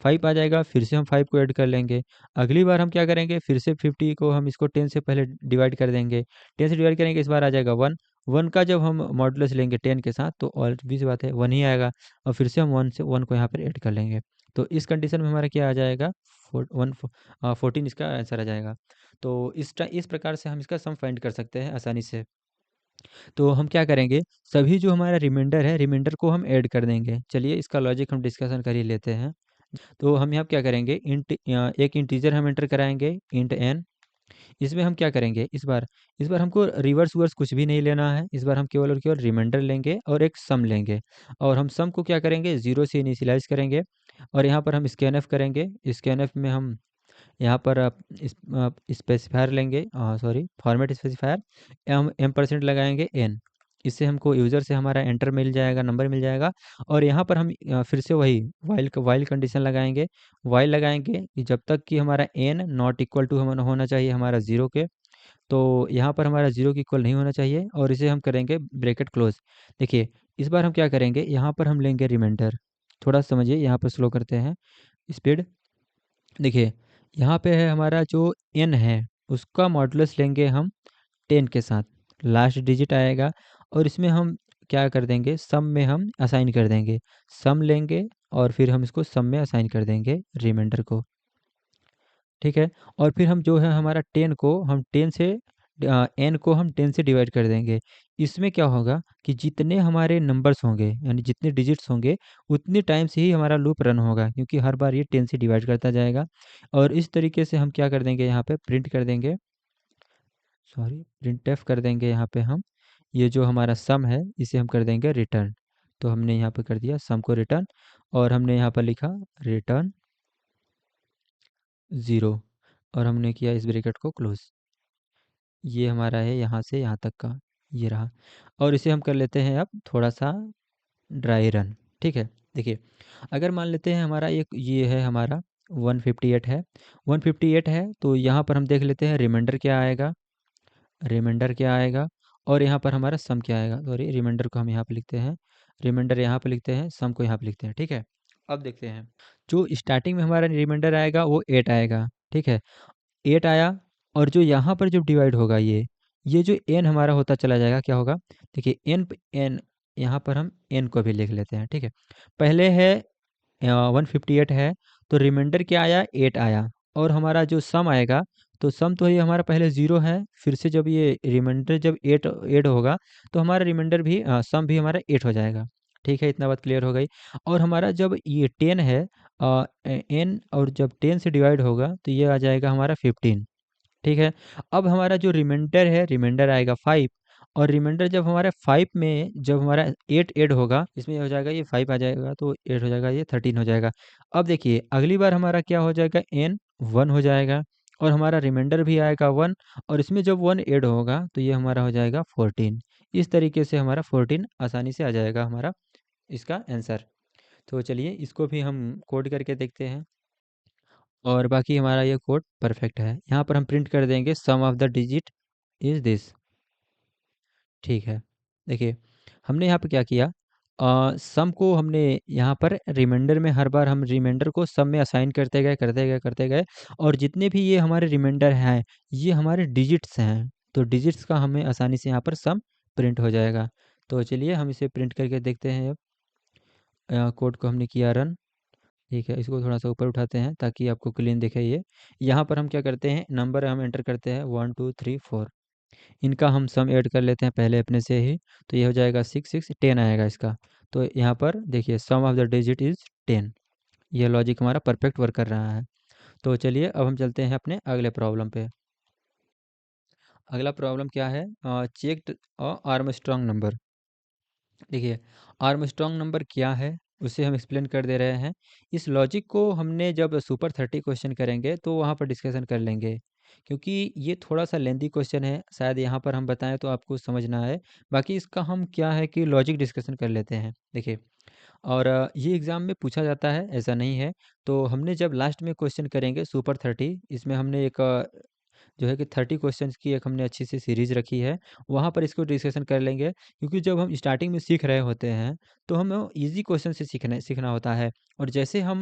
5 आ जाएगा, फिर से हम 5 को ऐड कर लेंगे। अगली बार हम क्या करेंगे, फिर से 50 को हम इसको 10 से पहले डिवाइड कर देंगे। 10 से डिवाइड करेंगे, इस बार आ जाएगा 1। 1 का जब हम मॉडुलस लेंगे 10 के साथ, तो ऑब्वियस सी बात है 1 ही आएगा। और फिर से हम 1 से 1 को यहाँ पर ऐड कर लेंगे। तो इस कंडीशन में हमारा क्या आ जाएगा, 14 इसका आंसर आ जाएगा। तो इस प्रकार से हम इसका सम फाइंड कर सकते हैं आसानी से। तो हम क्या करेंगे, सभी जो हमारा रिमाइंडर है, रिमाइंडर को हम ऐड कर देंगे। चलिए इसका लॉजिक हम डिस्कशन कर ही लेते हैं। तो हम यहाँ क्या करेंगे, एक इंटीजर हम एंटर कराएंगे, इंट एन। इसमें हम क्या करेंगे, इस बार हमको रिवर्स वर्स कुछ भी नहीं लेना है। इस बार हम केवल और केवल रिमाइंडर लेंगे और एक सम लेंगे। और हम सम को क्या करेंगे, 0 से इनिशियलाइज करेंगे। और यहाँ पर हम स्कैनएफ करेंगे। स्कैनएफ में हम यहाँ पर स्पेसिफायर लेंगे, सॉरी, फॉर्मेट स्पेसिफायर, एम% लगाएंगे एन। इससे हमको यूज़र से हमारा एंटर मिल जाएगा, नंबर मिल जाएगा। और यहाँ पर हम फिर से वही वाइल कंडीशन लगाएंगे। वाइल लगाएंगे कि जब तक कि हमारा एन नॉट इक्वल टू हम होना चाहिए हमारा 0 के। तो यहाँ पर हमारा 0 की इक्वल नहीं होना चाहिए, और इसे हम करेंगे ब्रैकेट क्लोज। देखिए, इस बार हम क्या करेंगे, यहाँ पर हम लेंगे रिमाइंडर। थोड़ा समझिए, यहाँ पर स्लो करते हैं स्पीड। देखिए, यहाँ पे है हमारा जो n है, उसका मॉडुलस लेंगे हम 10 के साथ, लास्ट डिजिट आएगा, और इसमें हम क्या कर देंगे, सम में हम असाइन कर देंगे। सम लेंगे और फिर हम इसको सम में असाइन कर देंगे रिमाइंडर को, ठीक है। और फिर हम जो है हमारा 10 को हम 10 से n को हम 10 से डिवाइड कर देंगे। इसमें क्या होगा कि जितने हमारे नंबर्स होंगे, यानी जितने डिजिट्स होंगे, उतने टाइम से ही हमारा लूप रन होगा, क्योंकि हर बार ये 10 से डिवाइड करता जाएगा। और इस तरीके से हम क्या कर देंगे, यहाँ पे प्रिंट कर देंगे, सॉरी प्रिंटफ कर देंगे यहाँ पे हम। ये जो हमारा सम है इसे हम कर देंगे रिटर्न। तो हमने यहाँ पे कर दिया सम को रिटर्न, और हमने यहाँ पर लिखा रिटर्न 0, और हमने किया इस ब्रैकेट को क्लोज। ये हमारा है यहाँ से यहाँ तक का, ये रहा। और इसे हम कर लेते हैं अब थोड़ा सा ड्राई रन, ठीक है। देखिए, अगर मान लेते हैं हमारा एक ये है हमारा 158 है, 158 है, तो यहाँ पर हम देख लेते हैं रिमाइंडर क्या आएगा, रिमाइंडर क्या आएगा, और यहाँ पर हमारा सम क्या आएगा। सॉरी, रिमाइंडर को हम यहाँ पे लिखते हैं, रिमाइंडर यहाँ पे लिखते हैं, सम को यहाँ पे लिखते हैं, ठीक है। अब देखते हैं, जो स्टार्टिंग में हमारा रिमाइंडर आएगा वो 8 आएगा, ठीक है। 8 आया, और जो यहाँ पर जो डिवाइड होगा ये जो n हमारा होता चला जाएगा, क्या होगा, देखिए n यहाँ पर हम n को भी लिख लेते हैं, ठीक है। पहले है 158 है, तो रिमाइंडर क्या आया, 8 आया, और हमारा जो सम आएगा, तो सम तो ये हमारा पहले 0 है, फिर से जब ये रिमाइंडर जब 8 ऐड होगा, तो हमारा रिमाइंडर भी सम भी हमारा 8 हो जाएगा, ठीक है। इतना बात क्लियर हो गई। और हमारा जब ये 10 है, n और जब 10 से डिवाइड होगा, तो ये आ जाएगा हमारा 15, ठीक है। अब हमारा जो रिमाइंडर है, रिमाइंडर आएगा 5, और रिमाइंडर जब हमारा 5 में जब हमारा 8 ऐड होगा, इसमें हो जाएगा ये 5 आ जाएगा, तो 8 हो जाएगा, ये 13 हो जाएगा। अब देखिए अगली बार हमारा क्या हो जाएगा, n 1 हो जाएगा, और हमारा रिमाइंडर भी आएगा 1, और इसमें जब 1 ऐड होगा, तो ये हमारा हो जाएगा 14। इस तरीके से हमारा 14 आसानी से आ जाएगा हमारा इसका आंसर। तो चलिए इसको भी हम कोड करके देखते हैं, और बाकी हमारा ये कोड परफेक्ट है। यहाँ पर हम प्रिंट कर देंगे sum of the digit is this, ठीक है। देखिए, हमने यहाँ पे क्या किया, सम को हमने यहाँ पर रिमाइंडर में हर बार हम रिमाइंडर को सम में असाइन करते गए करते गए करते गए, और जितने भी ये हमारे रिमाइंडर हैं, ये हमारे डिजिट्स हैं, तो डिजिट्स का हमें आसानी से यहाँ पर सम प्रिंट हो जाएगा। तो चलिए हम इसे प्रिंट करके देखते हैं। अब कोड को हमने किया रन, ठीक है। इसको थोड़ा सा ऊपर उठाते हैं ताकि आपको क्लीन दिखे। ये यहाँ पर हम क्या करते हैं, नंबर हम एंटर करते हैं 1 2 3 4, इनका हम सम ऐड कर लेते हैं पहले अपने से ही, तो ये हो जाएगा 6 6 10 आएगा इसका। तो यहाँ पर देखिए सम ऑफ द डिजिट इज़ 10। यह लॉजिक हमारा परफेक्ट वर्क कर रहा है। तो चलिए अब हम चलते हैं अपने अगले प्रॉब्लम पे। अगला प्रॉब्लम क्या है, चेक्ड आर्मस्ट्रॉन्ग नंबर। देखिए, आर्मस्ट्रॉन्ग नंबर क्या है उसे हम एक्सप्लेन कर दे रहे हैं। इस लॉजिक को हमने जब सुपर 30 क्वेश्चन करेंगे तो वहाँ पर डिस्कशन कर लेंगे, क्योंकि ये थोड़ा सा लेंदी क्वेश्चन है, शायद यहाँ पर हम बताएं तो आपको समझ ना आए। बाकी इसका हम क्या है कि लॉजिक डिस्कशन कर लेते हैं। देखिए, और ये एग्ज़ाम में पूछा जाता है, ऐसा नहीं है। तो हमने जब लास्ट में क्वेश्चन करेंगे सुपर 30, इसमें हमने एक जो है कि 30 क्वेश्चंस की एक हमने अच्छी सी सीरीज़ रखी है, वहाँ पर इसको डिस्कशन कर लेंगे। क्योंकि जब हम स्टार्टिंग में सीख रहे होते हैं, तो हमें ईज़ी क्वेश्चन से सीखना होता है, और जैसे हम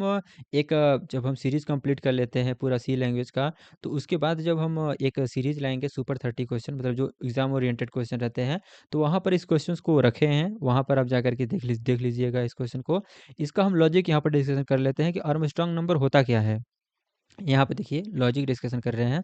जब हम सीरीज़ कंप्लीट कर लेते हैं पूरा सी लैंग्वेज का, तो उसके बाद जब हम एक सीरीज़ लाएँगे सुपर 30 क्वेश्चन, मतलब जो एग्ज़ाम ओरिएंटेड क्वेश्चन रहते हैं, तो वहाँ पर इस क्वेश्चंस को रखे हैं, वहाँ पर आप जाकर के देख लीजिएगा इस क्वेश्चन को। इसका हम लॉजिक यहाँ पर डिस्कशन कर लेते हैं कि आर्मस्ट्रांग नंबर होता क्या है। यहाँ पे देखिए लॉजिक डिस्कशन कर रहे हैं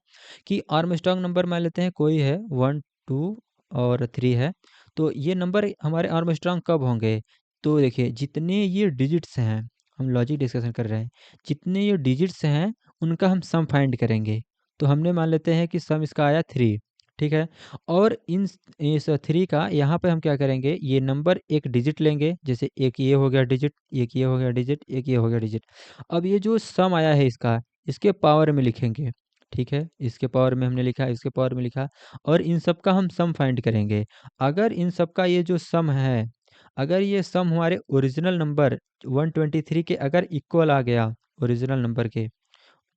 कि आर्मस्ट्रांग नंबर मान लेते हैं कोई है 1 2 और 3 है, तो ये नंबर हमारे आर्मस्ट्रांग कब होंगे। तो देखिए जितने ये डिजिट्स हैं, हम लॉजिक डिस्कशन कर रहे हैं, जितने ये डिजिट्स हैं उनका हम सम फाइंड करेंगे। तो हमने मान लेते हैं कि सम इसका आया 3, ठीक है। और इस 3 का यहाँ पे हम क्या करेंगे, ये नंबर एक डिजिट लेंगे, जैसे एक ये हो गया डिजिट, एक ये हो गया डिजिट, एक ये हो गया डिजिट। अब ये जो सम आया है इसका, इसके पावर में लिखेंगे, ठीक है। इसके पावर में हमने लिखा, इसके पावर में लिखा, और इन सब का हम सम फाइंड करेंगे। अगर इन सब का ये जो सम है, अगर ये सम हमारे ओरिजिनल नंबर 123 के अगर इक्वल आ गया, ओरिजिनल नंबर के,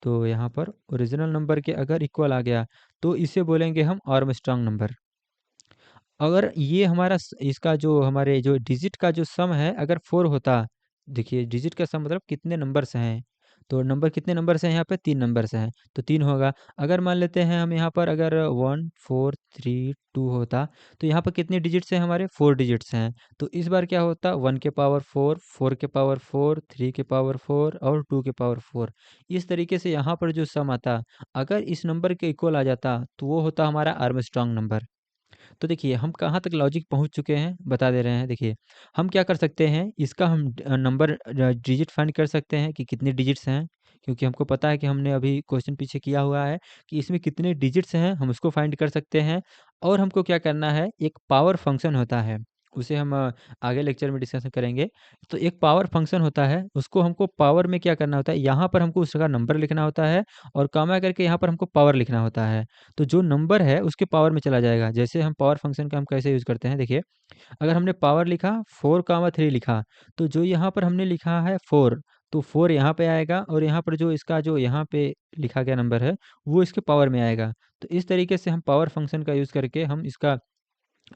तो यहाँ पर ओरिजिनल नंबर के अगर इक्वल आ गया, तो इसे बोलेंगे हम आर्मस्ट्रांग नंबर। अगर ये हमारा इसका जो हमारे जो डिजिट का जो सम है अगर 4 होता, देखिए डिजिट का सम मतलब कितने नंबर्स हैं, तो नंबर कितने नंबर्स हैं यहाँ पे 3 नंबर्स हैं, तो 3 होगा। अगर मान लेते हैं हम यहाँ पर अगर 1 4 3 2 होता, तो यहाँ पर कितने डिजिट्स हैं हमारे 4 डिजिट्स हैं। तो इस बार क्या होता 1 के पावर 4, 4 के पावर 4, 3 के पावर 4 और 2 के पावर 4। इस तरीके से यहाँ पर जो सम आता, अगर इस नंबर के इक्वल आ जाता तो वो होता हमारा आर्मस्ट्रांग नंबर। तो देखिए हम कहाँ तक लॉजिक पहुँच चुके हैं बता दे रहे हैं। देखिए हम क्या कर सकते हैं, इसका हम नंबर डिजिट फाइंड कर सकते हैं कि कितने डिजिट्स हैं, क्योंकि हमको पता है कि हमने अभी क्वेश्चन पीछे किया हुआ है कि इसमें कितने डिजिट्स हैं, हम उसको फाइंड कर सकते हैं। और हमको क्या करना है, एक पावर फंक्शन होता है, उसे हम आगे लेक्चर में डिस्कशन करेंगे। तो एक पावर फंक्शन होता है, उसको हमको पावर में क्या करना होता है, यहाँ पर हमको उसका नंबर लिखना होता है और कामा करके यहाँ पर हमको पावर लिखना होता है। तो जो नंबर है उसके पावर में चला जाएगा। जैसे हम पावर फंक्शन का हम कैसे यूज़ करते हैं, देखिए अगर हमने पावर लिखा 4, 3 लिखा, तो जो यहाँ पर हमने लिखा है 4, तो 4 यहाँ पे आएगा और यहाँ पर जो इसका जो यहाँ पे लिखा गया नंबर है वो इसके पावर में आएगा। तो इस तरीके से हम पावर फंक्शन का यूज़ करके हम इसका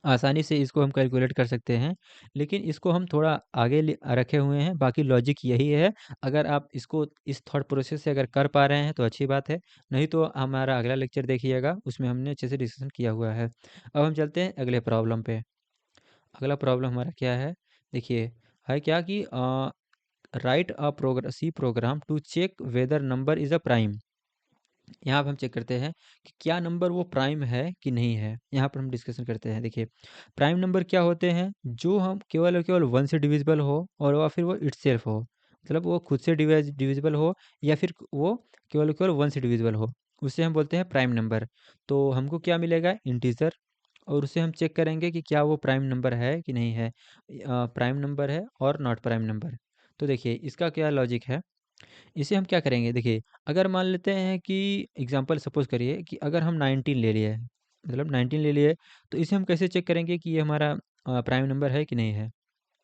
आसानी से इसको हम कैलकुलेट कर सकते हैं। लेकिन इसको हम थोड़ा आगे रखे हुए हैं, बाकी लॉजिक यही है। अगर आप इसको इस थॉट प्रोसेस से अगर कर पा रहे हैं तो अच्छी बात है, नहीं तो हमारा अगला लेक्चर देखिएगा, उसमें हमने अच्छे से डिस्कशन किया हुआ है। अब हम चलते हैं अगले प्रॉब्लम पे। अगला प्रॉब्लम हमारा क्या है, देखिए है क्या कि write C program to check whether number is a prime. यहाँ पे हम चेक करते हैं कि क्या नंबर वो प्राइम है कि नहीं है, यहाँ पर हम डिस्कशन करते हैं। देखिए प्राइम नंबर क्या होते हैं, जो हम केवल और केवल 1 से डिविजिबल हो और या फिर वो इटसेल्फ हो, मतलब वो खुद से डिविजिबल हो या फिर वो केवल और केवल 1 से डिविजिबल हो, उसे हम बोलते हैं प्राइम नंबर। तो हमको क्या मिलेगा, इंटीजर, और उसे हम चेक करेंगे कि क्या वो प्राइम नंबर है कि नहीं है, प्राइम नंबर है और नॉट प्राइम नंबर। तो देखिए इसका क्या लॉजिक है, इसे हम क्या करेंगे, देखिए अगर मान लेते हैं कि एग्जांपल सपोज़ करिए कि अगर हम 19 ले लिए, मतलब 19 ले लिए, तो इसे हम कैसे चेक करेंगे कि ये हमारा प्राइम नंबर है कि नहीं है।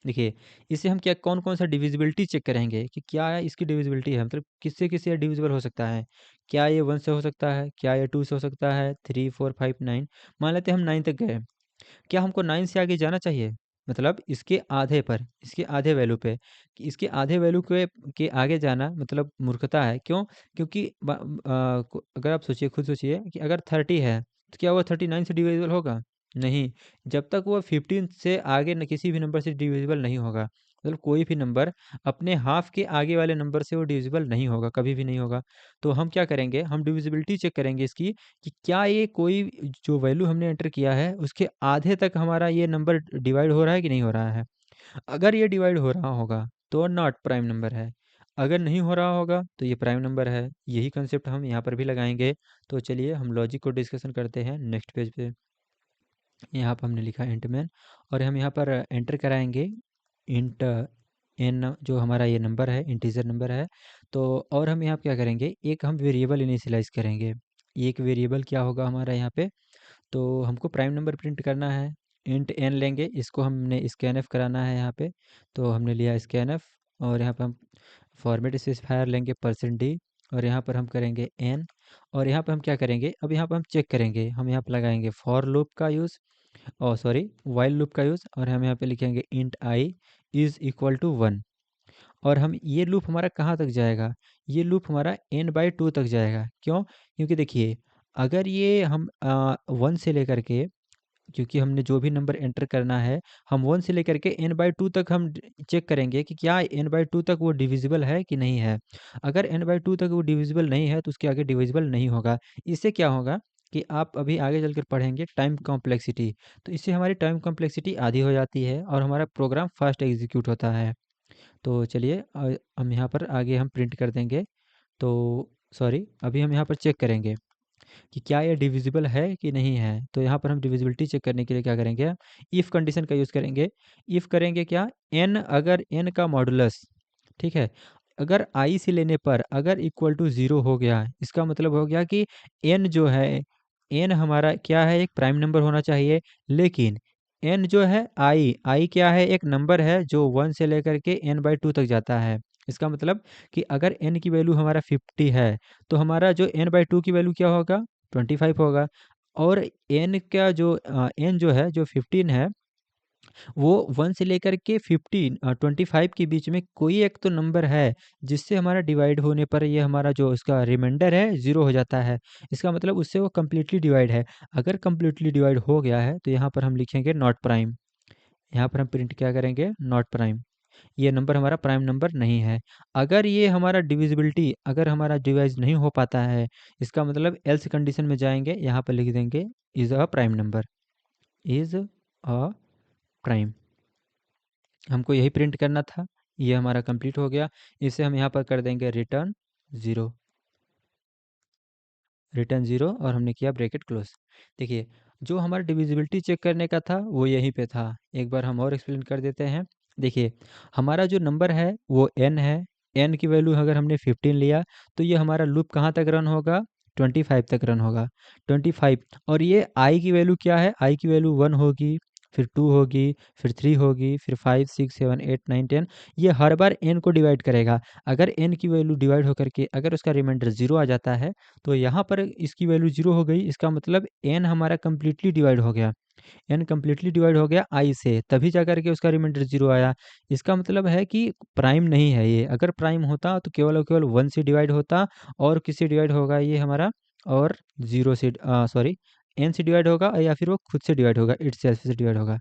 देखिए इसे हम क्या कौन-कौन सा डिविजिबिलिटी चेक करेंगे कि क्या है इसकी डिविजिबिलिटी है, मतलब किससे-किससे डिविजिबल हो सकता है। क्या ये 1 से हो सकता है, क्या ये 2 से हो सकता है, 3, 4, 5, 9, मान लेते हैं हम 9 तक गए। क्या हमको 9 से आगे जाना चाहिए? मतलब इसके आधे पर, इसके आधे वैल्यू पे, कि इसके आधे वैल्यू के आगे जाना मतलब मूर्खता है। क्यों? क्योंकि अगर आप सोचिए, खुद सोचिए कि अगर 30 है, तो क्या वो 39 से डिविजिबल होगा? नहीं, जब तक वो 15 से आगे न किसी भी नंबर से डिविजिबल नहीं होगा। मतलब कोई भी नंबर अपने हाफ़ के आगे वाले नंबर से वो डिविजिबल नहीं होगा, कभी भी नहीं होगा। तो हम क्या करेंगे, हम डिविजिबिलिटी चेक करेंगे इसकी कि क्या ये कोई जो वैल्यू हमने एंटर किया है उसके आधे तक हमारा ये नंबर डिवाइड हो रहा है कि नहीं हो रहा है। अगर ये डिवाइड हो रहा होगा तो नॉट प्राइम नंबर है, अगर नहीं हो रहा होगा तो ये प्राइम नंबर है। यही कंसेप्ट हम यहाँ पर भी लगाएंगे। तो चलिए हम लॉजिक को डिस्कशन करते हैं नेक्स्ट पेज पे। यहाँ पर हमने लिखा इंट मैन, और हम यहाँ पर एंटर कराएंगे इंट एन, जो हमारा ये नंबर है इंटीजर नंबर है। तो और हम यहाँ पे क्या करेंगे, एक हम वेरिएबल इनिशियलाइज करेंगे। एक वेरिएबल क्या होगा हमारा यहाँ पे, तो हमको प्राइम नंबर प्रिंट करना है, इंट एन लेंगे, इसको हमने स्कैन एफ कराना है यहाँ पे। तो हमने लिया स्कैन एफ, और यहाँ पे हम फॉर्मेट स्पेसिफायर लेंगे %d, और यहाँ पर हम करेंगे एन। और यहाँ पे हम क्या करेंगे, अब यहाँ पे हम चेक करेंगे, हम यहाँ पे लगाएंगे फॉर लूप का यूज़, सॉरी वाइल लूप का यूज़, और हम यहाँ पे लिखेंगे int I is equal to 1। और हम ये लूप हमारा कहाँ तक जाएगा, ये लूप हमारा n/2 तक जाएगा। क्यों? क्योंकि देखिए अगर ये हम 1 से लेकर के, क्योंकि हमने जो भी नंबर एंटर करना है, हम 1 से लेकर के n/2 तक हम चेक करेंगे कि क्या n/2 तक वो डिविजिबल है कि नहीं है। अगर n/2 तक वो डिविजिबल नहीं है तो उसके आगे डिविजिबल नहीं होगा। इससे क्या होगा कि आप अभी आगे चलकर पढ़ेंगे टाइम कॉम्प्लेक्सिटी, तो इससे हमारी टाइम कॉम्प्लेक्सिटी आधी हो जाती है और हमारा प्रोग्राम फास्ट एग्जीक्यूट होता है। तो चलिए हम यहाँ पर आगे हम प्रिंट कर देंगे। तो सॉरी, अभी हम यहाँ पर चेक करेंगे कि क्या ये डिविजिबल है कि नहीं है। तो यहाँ पर हम डिविजिबिलिटी चेक करने के लिए क्या करेंगे, इफ़ कंडीशन का यूज़ करेंगे। इफ़ करेंगे क्या, एन, अगर एन का मॉडुलस, ठीक है, अगर आई से लेने पर अगर इक्वल टू 0 हो गया, इसका मतलब हो गया कि एन जो है, एन हमारा क्या है, एक प्राइम नंबर होना चाहिए। लेकिन एन जो है, आई क्या है, एक नंबर है जो 1 से लेकर के n/2 तक जाता है। इसका मतलब कि अगर एन की वैल्यू हमारा 50 है, तो हमारा जो n/2 की वैल्यू क्या होगा, 25 होगा। और एन का जो एन जो है, जो 15 है, वो 1 से लेकर के 25 के बीच में कोई एक तो नंबर है जिससे हमारा डिवाइड होने पर ये हमारा जो इसका रिमाइंडर है 0 हो जाता है। इसका मतलब उससे वो कम्प्लीटली डिवाइड है। अगर कम्प्लीटली डिवाइड हो गया है तो यहाँ पर हम लिखेंगे नॉट प्राइम। यहाँ पर हम प्रिंट क्या करेंगे, नॉट प्राइम। ये नंबर हमारा प्राइम नंबर नहीं है। अगर ये हमारा डिविजिबिलिटी, अगर हमारा डिवाइड नहीं हो पाता है, इसका मतलब एल्स कंडीशन में जाएंगे, यहाँ पर लिख देंगे is a prime number, is a prime. हमको यही प्रिंट करना था। ये हमारा कंप्लीट हो गया। इसे हम यहाँ पर कर देंगे रिटर्न ज़ीरो, रिटर्न ज़ीरो, और हमने किया ब्रैकेट क्लोज। देखिए, जो हमारा डिविजिबिलिटी चेक करने का था वो यहीं पे था। एक बार हम और एक्सप्लेन कर देते हैं। देखिए, हमारा जो नंबर है वो n है। n की वैल्यू अगर हमने 15 लिया तो ये हमारा लूप कहाँ तक रन होगा, 25 तक रन होगा, 25। और ये i की वैल्यू क्या है, i की वैल्यू 1 होगी, फिर 2 होगी, फिर 3 होगी, फिर 5 6 7 8 9 10। ये हर बार n को डिवाइड करेगा। अगर n की वैल्यू डिवाइड होकर के अगर उसका रिमाइंडर 0 आ जाता है तो यहाँ पर इसकी वैल्यू 0 हो गई। इसका मतलब n हमारा कम्प्लीटली डिवाइड हो गया। n कम्प्लीटली डिवाइड हो गया i से, तभी जा कर के उसका रिमाइंडर 0 आया। इसका मतलब है कि प्राइम नहीं है ये। अगर प्राइम होता तो केवल और केवल 1 से डिवाइड होता, और किससे डिवाइड होगा ये हमारा, और 0 से, सॉरी, n से डिवाइड होगा, या फिर वो खुद से डिवाइड होगा, इट सेल्फ से डिवाइड होगा।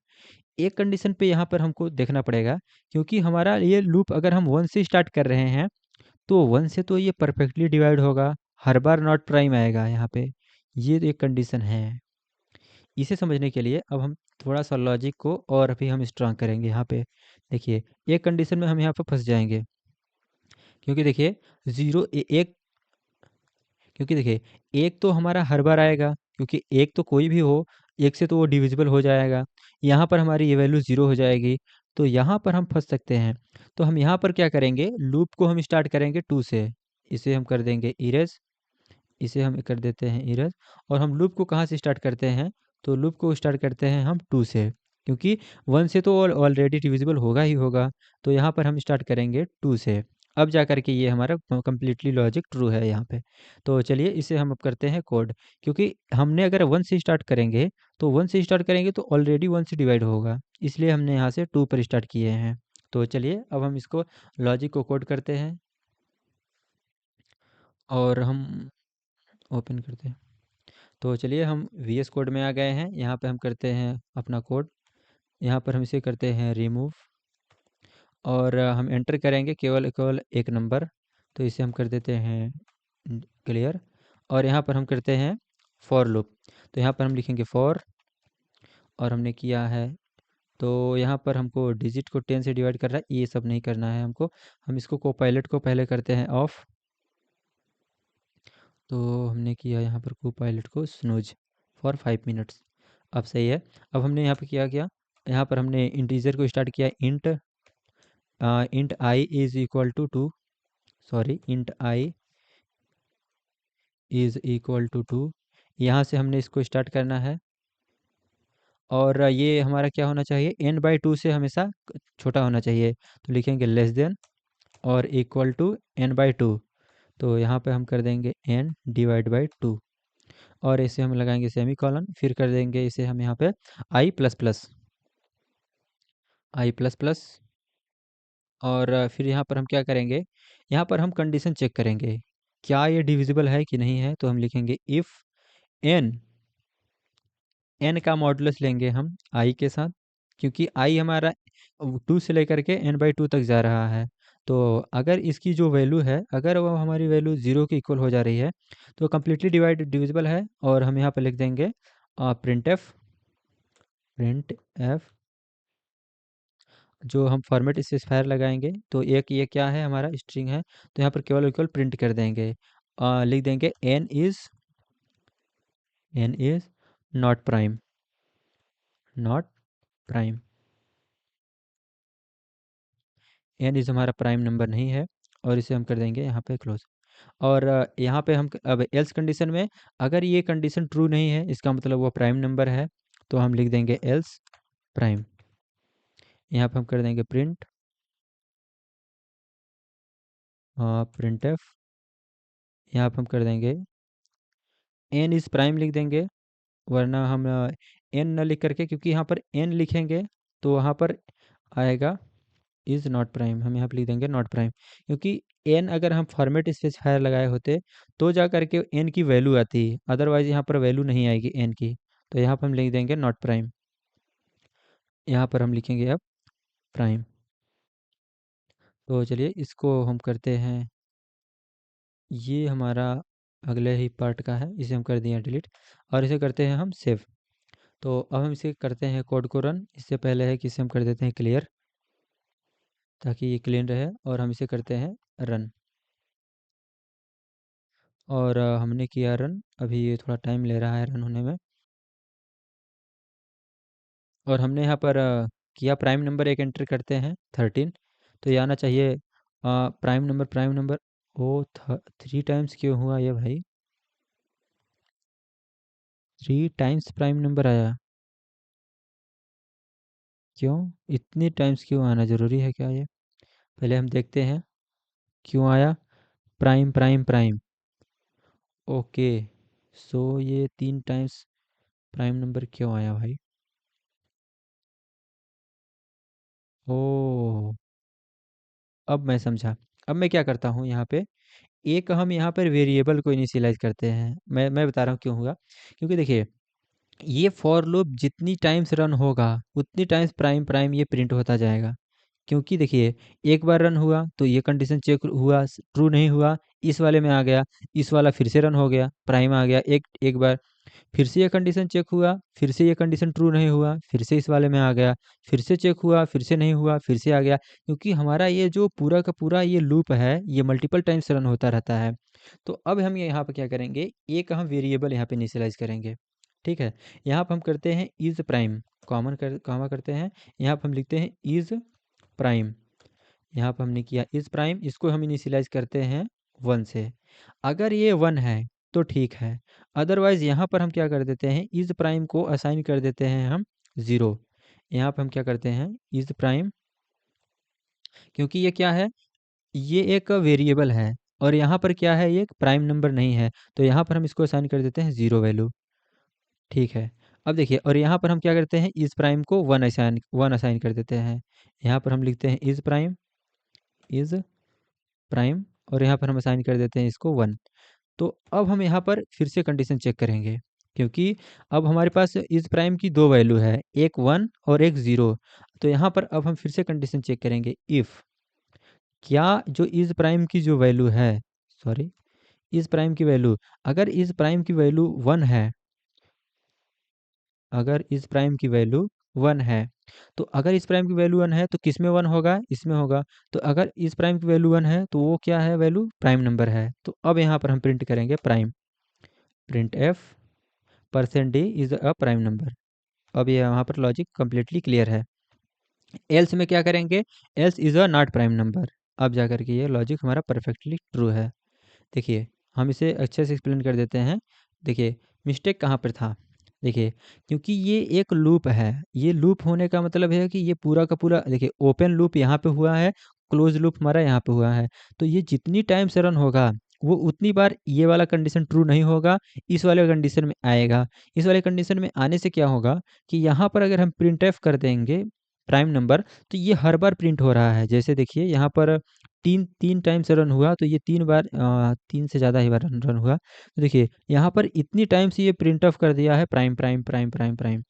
एक कंडीशन पे यहाँ पर हमको देखना पड़ेगा, क्योंकि हमारा ये लूप अगर हम 1 से स्टार्ट कर रहे हैं तो 1 से तो ये परफेक्टली डिवाइड होगा, हर बार नॉट प्राइम आएगा यहाँ पे। ये एक कंडीशन है। इसे समझने के लिए अब हम थोड़ा सा लॉजिक को और भी हम स्ट्रांग करेंगे यहाँ पे। देखिए, एक कंडीशन में हम यहाँ पे फंस जाएंगे, क्योंकि देखिए ज़ीरो एक, क्योंकि देखिए एक तो हमारा हर बार आएगा, क्योंकि एक तो कोई भी हो, एक से तो वो डिविजिबल हो जाएगा। यहाँ पर हमारी ये वैल्यू 0 हो जाएगी, तो यहाँ पर हम फंस सकते हैं। तो हम यहाँ पर क्या करेंगे, लूप को हम स्टार्ट करेंगे 2 से। इसे हम कर देंगे इरेज, इसे हम कर देते हैं इरेज। और हम लूप को कहाँ से स्टार्ट करते हैं, तो लूप को स्टार्ट करते हैं हम 2 से, क्योंकि 1 से तो ऑलरेडी डिविजिबल होगा ही होगा। तो यहाँ पर हम स्टार्ट करेंगे 2 से। अब जा कर के ये हमारा कंप्लीटली लॉजिक ट्रू है यहाँ पे। तो चलिए इसे हम अब करते हैं कोड, क्योंकि हमने अगर 1 से स्टार्ट करेंगे तो 1 से स्टार्ट करेंगे तो ऑलरेडी 1 से डिवाइड होगा, इसलिए हमने यहाँ से 2 पर स्टार्ट किए हैं। तो चलिए अब हम इसको लॉजिक को कोड करते हैं, और हम ओपन करते हैं। तो चलिए हम वी एस कोड में आ गए हैं। यहाँ पे हम करते हैं अपना कोड। यहाँ पर हम इसे करते हैं रिमूव, और हम एंटर करेंगे केवल केवल एक नंबर, तो इसे हम कर देते हैं क्लियर। और यहाँ पर हम करते हैं फॉर लूप, तो यहाँ पर हम लिखेंगे फॉर, और हमने किया है। तो यहाँ पर हमको डिजिट को 10 से डिवाइड कर रहा है, ये सब नहीं करना है हमको। हम इसको कोपायलट को पहले करते हैं ऑफ, तो हमने किया यहाँ पर कोपायलट को स्नूज फॉर 5 मिनट्स। अब सही है। अब हमने यहाँ पे क्या किया, यहाँ पर हमने इंटीजर को स्टार्ट किया, int I is equal to 2, sorry, int I is equal to 2। यहाँ से हमने इसको स्टार्ट करना है, और ये हमारा क्या होना चाहिए, n/2 से हमेशा छोटा होना चाहिए। तो लिखेंगे लेस देन और इक्वल टू n/2। तो यहाँ पे हम कर देंगे n डिवाइड बाई 2, और इसे हम लगाएंगे सेमी कॉलन, फिर कर देंगे इसे हम यहाँ पे आई प्लस प्लस, आई प्लस प्लस। और फिर यहाँ पर हम क्या करेंगे, यहाँ पर हम कंडीशन चेक करेंगे क्या ये डिविजिबल है कि नहीं है। तो हम लिखेंगे इफ़ एन, एन का मॉडुलस लेंगे हम आई के साथ, क्योंकि आई हमारा 2 से लेकर के n/2 तक जा रहा है। तो अगर इसकी जो वैल्यू है, अगर वो हमारी वैल्यू 0 के इक्वल हो जा रही है तो कम्प्लीटली डिविजिबल है। और हम यहाँ पर लिख देंगे प्रिंट एफ, प्रिंट एफ, जो हम फॉर्मेट स्पेसिफायर लगाएंगे। तो एक ये क्या है, हमारा स्ट्रिंग है, तो यहाँ पर केवल और केवल प्रिंट कर देंगे, लिख देंगे N is not prime, not prime. N is हमारा प्राइम नंबर नहीं है, और इसे हम कर देंगे यहाँ पे क्लोज। और यहाँ पे हम अब एल्स कंडीशन में, अगर ये कंडीशन ट्रू नहीं है इसका मतलब वो प्राइम नंबर है, तो हम लिख देंगे एल्स प्राइम। यहाँ पे हम कर देंगे प्रिंट, प्रिंट एफ। यहाँ पे हम कर देंगे एन इज़ प्राइम लिख देंगे, वरना हम एन न लिख करके, क्योंकि यहाँ पर एन लिखेंगे तो वहाँ पर आएगा इज़ नॉट प्राइम, हम यहाँ पे लिख देंगे नॉट प्राइम, क्योंकि एन अगर हम फॉर्मेट स्पेसिफायर लगाए होते तो जा करके एन की वैल्यू आती, अदरवाइज यहाँ पर वैल्यू नहीं आएगी एन की। तो यहाँ पर हम लिख देंगे नॉट प्राइम, यहाँ पर हम लिखेंगे अब प्राइम। तो चलिए इसको हम करते हैं, ये हमारा अगले ही पार्ट का है, इसे हम कर दिए डिलीट और इसे करते हैं हम सेव। तो अब हम इसे करते हैं कोड को रन, इससे पहले है कि इसे हम कर देते हैं क्लियर ताकि ये क्लीन रहे, और हम इसे करते हैं रन। और हमने किया रन, अभी ये थोड़ा टाइम ले रहा है रन होने में। और हमने यहाँ पर किया प्राइम नंबर एक एंटर करते हैं 13, तो ये आना चाहिए प्राइम नंबर, प्राइम नंबर। ओ 3 टाइम्स क्यों हुआ ये भाई, 3 टाइम्स प्राइम नंबर आया क्यों, इतनी टाइम्स क्यों आना ज़रूरी है क्या ये, पहले हम देखते हैं क्यों आया प्राइम प्राइम प्राइम। ओके, सो ये 3 टाइम्स प्राइम नंबर क्यों आया भाई। ओ, अब मैं समझा। अब मैं क्या करता हूँ यहाँ पे, एक हम यहाँ पर वेरिएबल को इनिशियलाइज़ करते हैं। मैं बता रहा हूँ क्यों हुआ, क्योंकि देखिए ये फॉर लूप जितनी टाइम्स रन होगा उतनी टाइम्स प्राइम प्राइम ये प्रिंट होता जाएगा। क्योंकि देखिए एक बार रन हुआ तो ये कंडीशन चेक हुआ, ट्रू नहीं हुआ, इस वाले में आ गया, इस वाला फिर से रन हो गया, प्राइम आ गया एक एक बार, फिर से ये कंडीशन चेक हुआ, फिर से ये कंडीशन ट्रू नहीं हुआ, फिर से इस वाले में आ गया, फिर से चेक हुआ, फिर से नहीं हुआ, फिर से आ गया। क्योंकि हमारा ये जो पूरा का पूरा ये लूप है ये मल्टीपल टाइम्स रन होता रहता है। तो अब हम यहाँ पर क्या करेंगे, एक हम वेरिएबल यहाँ पे इनिशियलाइज करेंगे। ठीक है, यहाँ पर हम करते हैं इज़ प्राइम, कॉमा करते हैं, यहाँ पर हम लिखते हैं इज़ प्राइम। यहाँ पर हमने किया इज़ प्राइम, इसको हम इनिशियलाइज करते हैं 1 से। अगर ये 1 है तो ठीक है, अदरवाइज़ यहाँ पर हम क्या कर देते हैं, इज़ प्राइम को असाइन कर देते हैं हम 0। यहाँ पर हम क्या करते हैं इज़ प्राइम, क्योंकि ये क्या है, ये एक वेरिएबल है और यहाँ पर क्या है, ये एक प्राइम नंबर नहीं है, तो यहाँ पर हम इसको असाइन कर देते हैं 0 वैल्यू। ठीक है, अब देखिए, और यहाँ पर हम क्या करते हैं, इज़ प्राइम को 1 असाइन कर देते हैं। यहाँ पर हम लिखते हैं इज़ प्राइम और यहाँ पर हम असाइन कर देते हैं इसको 1। तो अब हम यहाँ पर फिर से कंडीशन चेक करेंगे, क्योंकि अब हमारे पास इस प्राइम की 2 वैल्यू है, एक 1 और एक 0। तो यहाँ पर अब हम फिर से कंडीशन चेक करेंगे, इफ़ क्या जो इस प्राइम की जो वैल्यू है, सॉरी, इस प्राइम की वैल्यू, अगर इस प्राइम की वैल्यू 1 है, अगर इस प्राइम की वैल्यू 1 है, तो अगर इस प्राइम की वैल्यू 1 है तो किस में 1 होगा, इसमें होगा। तो अगर इस प्राइम की वैल्यू 1 है तो वो क्या है, वैल्यू प्राइम नंबर है। तो अब यहाँ पर हम प्रिंट करेंगे prime, print F percent D is a prime number. अब ये यहाँ पर लॉजिक कम्प्लीटली क्लियर है। एल्स में क्या करेंगे, else is a not prime number. अब जा कर के ये लॉजिक हमारा परफेक्टली ट्रू है। देखिए हम इसे अच्छे से एक्सप्लेन कर देते हैं। देखिए मिस्टेक कहाँ पर था, देखिए क्योंकि ये एक लूप है, ये लूप होने का मतलब है कि ये पूरा का पूरा, देखिए ओपन लूप यहाँ पे हुआ है, क्लोज लूप हमारा यहाँ पे हुआ है। तो ये जितनी टाइम से रन होगा वो उतनी बार ये वाला कंडीशन ट्रू नहीं होगा, इस वाले कंडीशन में आएगा। इस वाले कंडीशन में आने से क्या होगा कि यहाँ पर अगर हम प्रिंट एफ कर देंगे प्राइम नंबर, तो ये हर बार प्रिंट हो रहा है। जैसे देखिए यहाँ पर तीन तीन टाइम से रन हुआ तो ये 3 बार 3 से ज़्यादा ही बार रन हुआ। तो देखिए यहाँ पर इतनी टाइम से ये प्रिंट ऑफ कर दिया है prime prime prime prime prime.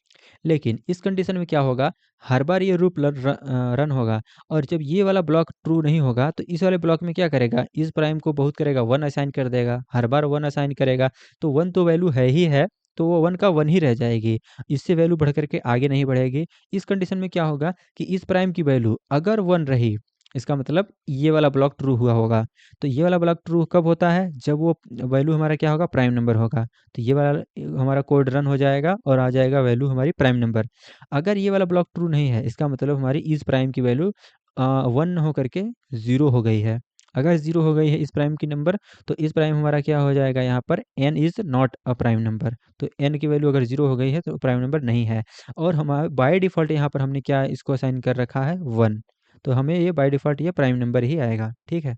लेकिन इस कंडीशन में क्या होगा, हर बार ये लूप रन होगा, और जब ये वाला ब्लॉक ट्रू नहीं होगा तो इस वाले ब्लॉक में क्या करेगा, इस प्राइम को बहुत करेगा, 1 असाइन कर देगा, हर बार 1 असाइन करेगा। तो 1 तो वैल्यू है ही है, तो वो 1 का 1 ही रह जाएगी, इससे वैल्यू बढ़ करके आगे नहीं बढ़ेगी। इस कंडीशन में क्या होगा कि इस प्राइम की वैल्यू अगर 1 रही, इसका मतलब ये वाला ब्लॉक ट्रू हुआ होगा। तो ये वाला ब्लॉक ट्रू कब होता है, जब वो वैल्यू हमारा क्या होगा, प्राइम नंबर होगा। तो ये वाला हमारा कोड रन हो जाएगा और आ जाएगा वैल्यू हमारी प्राइम नंबर। अगर ये वाला ब्लॉक ट्रू नहीं है, इसका मतलब हमारी इस प्राइम की वैल्यू 1 होकर के 0 हो गई है। अगर 0 हो गई है इस प्राइम की नंबर, तो इस प्राइम हमारा क्या हो जाएगा, यहाँ पर n is not a prime number. तो n की वैल्यू अगर 0 हो गई है तो प्राइम नंबर नहीं है। और हमारा बाय डिफ़ॉल्ट यहाँ पर हमने क्या इसको असाइन कर रखा है 1, तो हमें ये बाय डिफ़ॉल्ट ये प्राइम नंबर ही आएगा। ठीक है,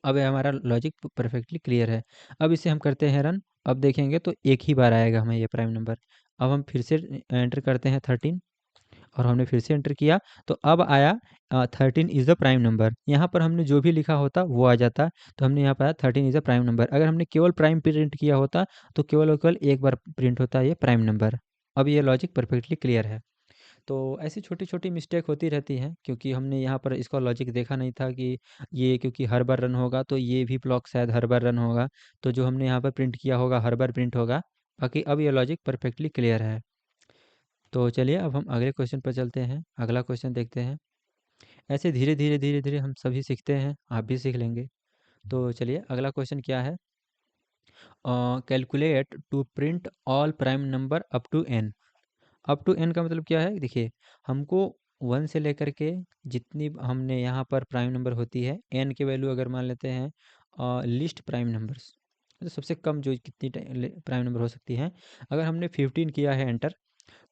अब ये हमारा लॉजिक परफेक्टली क्लियर है। अब इसे हम करते हैं रन। अब देखेंगे तो एक ही बार आएगा हमें ये प्राइम नंबर। अब हम फिर से एंटर करते हैं 13 और हमने फिर से एंटर किया तो अब आया 13 इज़ द प्राइम नंबर। यहाँ पर हमने जो भी लिखा होता वो आ जाता, तो हमने यहाँ पाया 13 इज़ द प्राइम नंबर। अगर हमने केवल प्राइम प्रिंट किया होता तो केवल और केवल एक बार प्रिंट होता ये प्राइम नंबर। अब ये लॉजिक परफेक्टली क्लियर है। तो ऐसी छोटी-छोटी मिस्टेक होती रहती हैं, क्योंकि हमने यहाँ पर इसका लॉजिक देखा नहीं था कि ये क्योंकि हर बार रन होगा तो ये भी ब्लॉक शायद हर बार रन होगा। तो जो हमने यहाँ पर प्रिंट किया होगा हर बार प्रिंट होगा। बाकी अब ये लॉजिक परफेक्टली क्लियर है। तो चलिए अब हम अगले क्वेश्चन पर चलते हैं, अगला क्वेश्चन देखते हैं। ऐसे धीरे-धीरे, धीरे-धीरे हम सभी सीखते हैं, आप भी सीख लेंगे। तो चलिए अगला क्वेश्चन क्या है? Calculate to print all prime number up to n। Up to n का मतलब क्या है? देखिए, हमको 1 से लेकर के जितनी हमने यहाँ पर प्राइम नंबर होती है, n की वैल्यू अगर मान लेते हैं लीस्ट प्राइम नंबर्स, तो सबसे कम जो कितनी प्राइम नंबर हो सकती हैं, अगर हमने 15 किया है एंटर,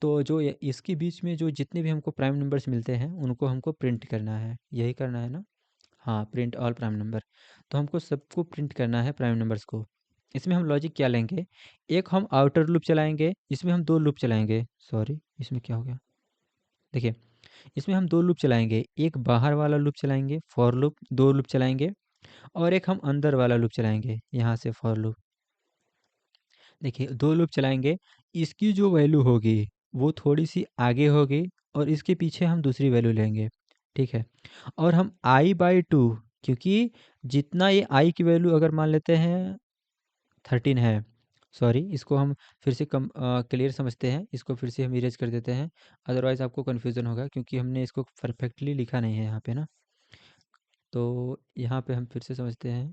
तो जो इसके बीच में जो जितने भी हमको प्राइम नंबर्स मिलते हैं उनको हमको प्रिंट करना है, यही करना है ना? हाँ, प्रिंट ऑल प्राइम नंबर। तो हमको सबको प्रिंट करना है प्राइम नंबर्स को। इसमें हम लॉजिक क्या लेंगे, एक हम आउटर लूप चलाएंगे, इसमें हम दो लूप चलाएंगे। सॉरी, इसमें क्या हो गया, देखिए, इसमें हम दो लूप चलाएंगे, एक बाहर वाला लूप चलाएंगे फॉर लूप, दो लूप चलाएंगे, और एक हम अंदर वाला लूप चलाएंगे यहाँ से फॉर लूप। देखिए, दो लूप चलाएंगे, इसकी जो वैल्यू होगी वो थोड़ी सी आगे होगी और इसके पीछे हम दूसरी वैल्यू लेंगे, ठीक है। और हम i/2, क्योंकि जितना ये i की वैल्यू अगर मान लेते हैं 13 है, सॉरी इसको हम फिर से कम क्लियर समझते हैं, इसको फिर से हम इरेज कर देते हैं, अदरवाइज आपको कन्फ्यूज़न होगा क्योंकि हमने इसको परफेक्टली लिखा नहीं है यहाँ पे ना। तो यहाँ पे हम फिर से समझते हैं,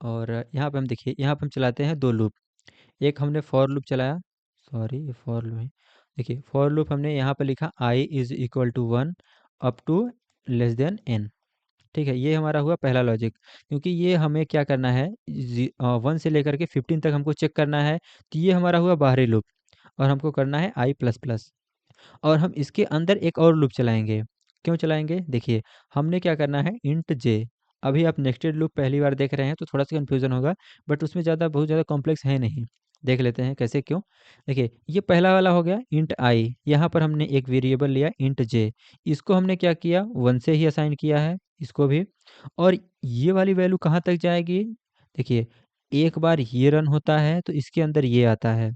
और यहाँ पे हम देखिए, यहाँ पे हम चलाते हैं दो लूप। एक हमने फॉर लूप चलाया, सॉरी ये फॉर लूप है। देखिए, फॉर लूप हमने यहाँ पे लिखा i is equal to 1 up to less than n, ठीक है। ये हमारा हुआ पहला लॉजिक, क्योंकि ये हमें क्या करना है, 1 से लेकर के 15 तक हमको चेक करना है, तो ये हमारा हुआ बाहरी लूप, और हमको करना है i प्लस प्लस। और हम इसके अंदर एक और लूप चलाएंगे। क्यों चलाएंगे, देखिए, हमने क्या करना है इंट जे। अभी आप नेक्स्टेड लूप पहली बार देख रहे हैं तो थोड़ा सा कन्फ्यूजन होगा, बट उसमें बहुत ज़्यादा कॉम्प्लेक्स है नहीं। देख लेते हैं कैसे क्यों। देखिए, ये पहला वाला हो गया इंट आई, यहाँ पर हमने एक वेरिएबल लिया इंट जे, इसको हमने क्या किया 1 से ही असाइन किया है इसको भी। और ये वाली वैल्यू कहाँ तक जाएगी, देखिए, एक बार ये रन होता है तो इसके अंदर ये आता है।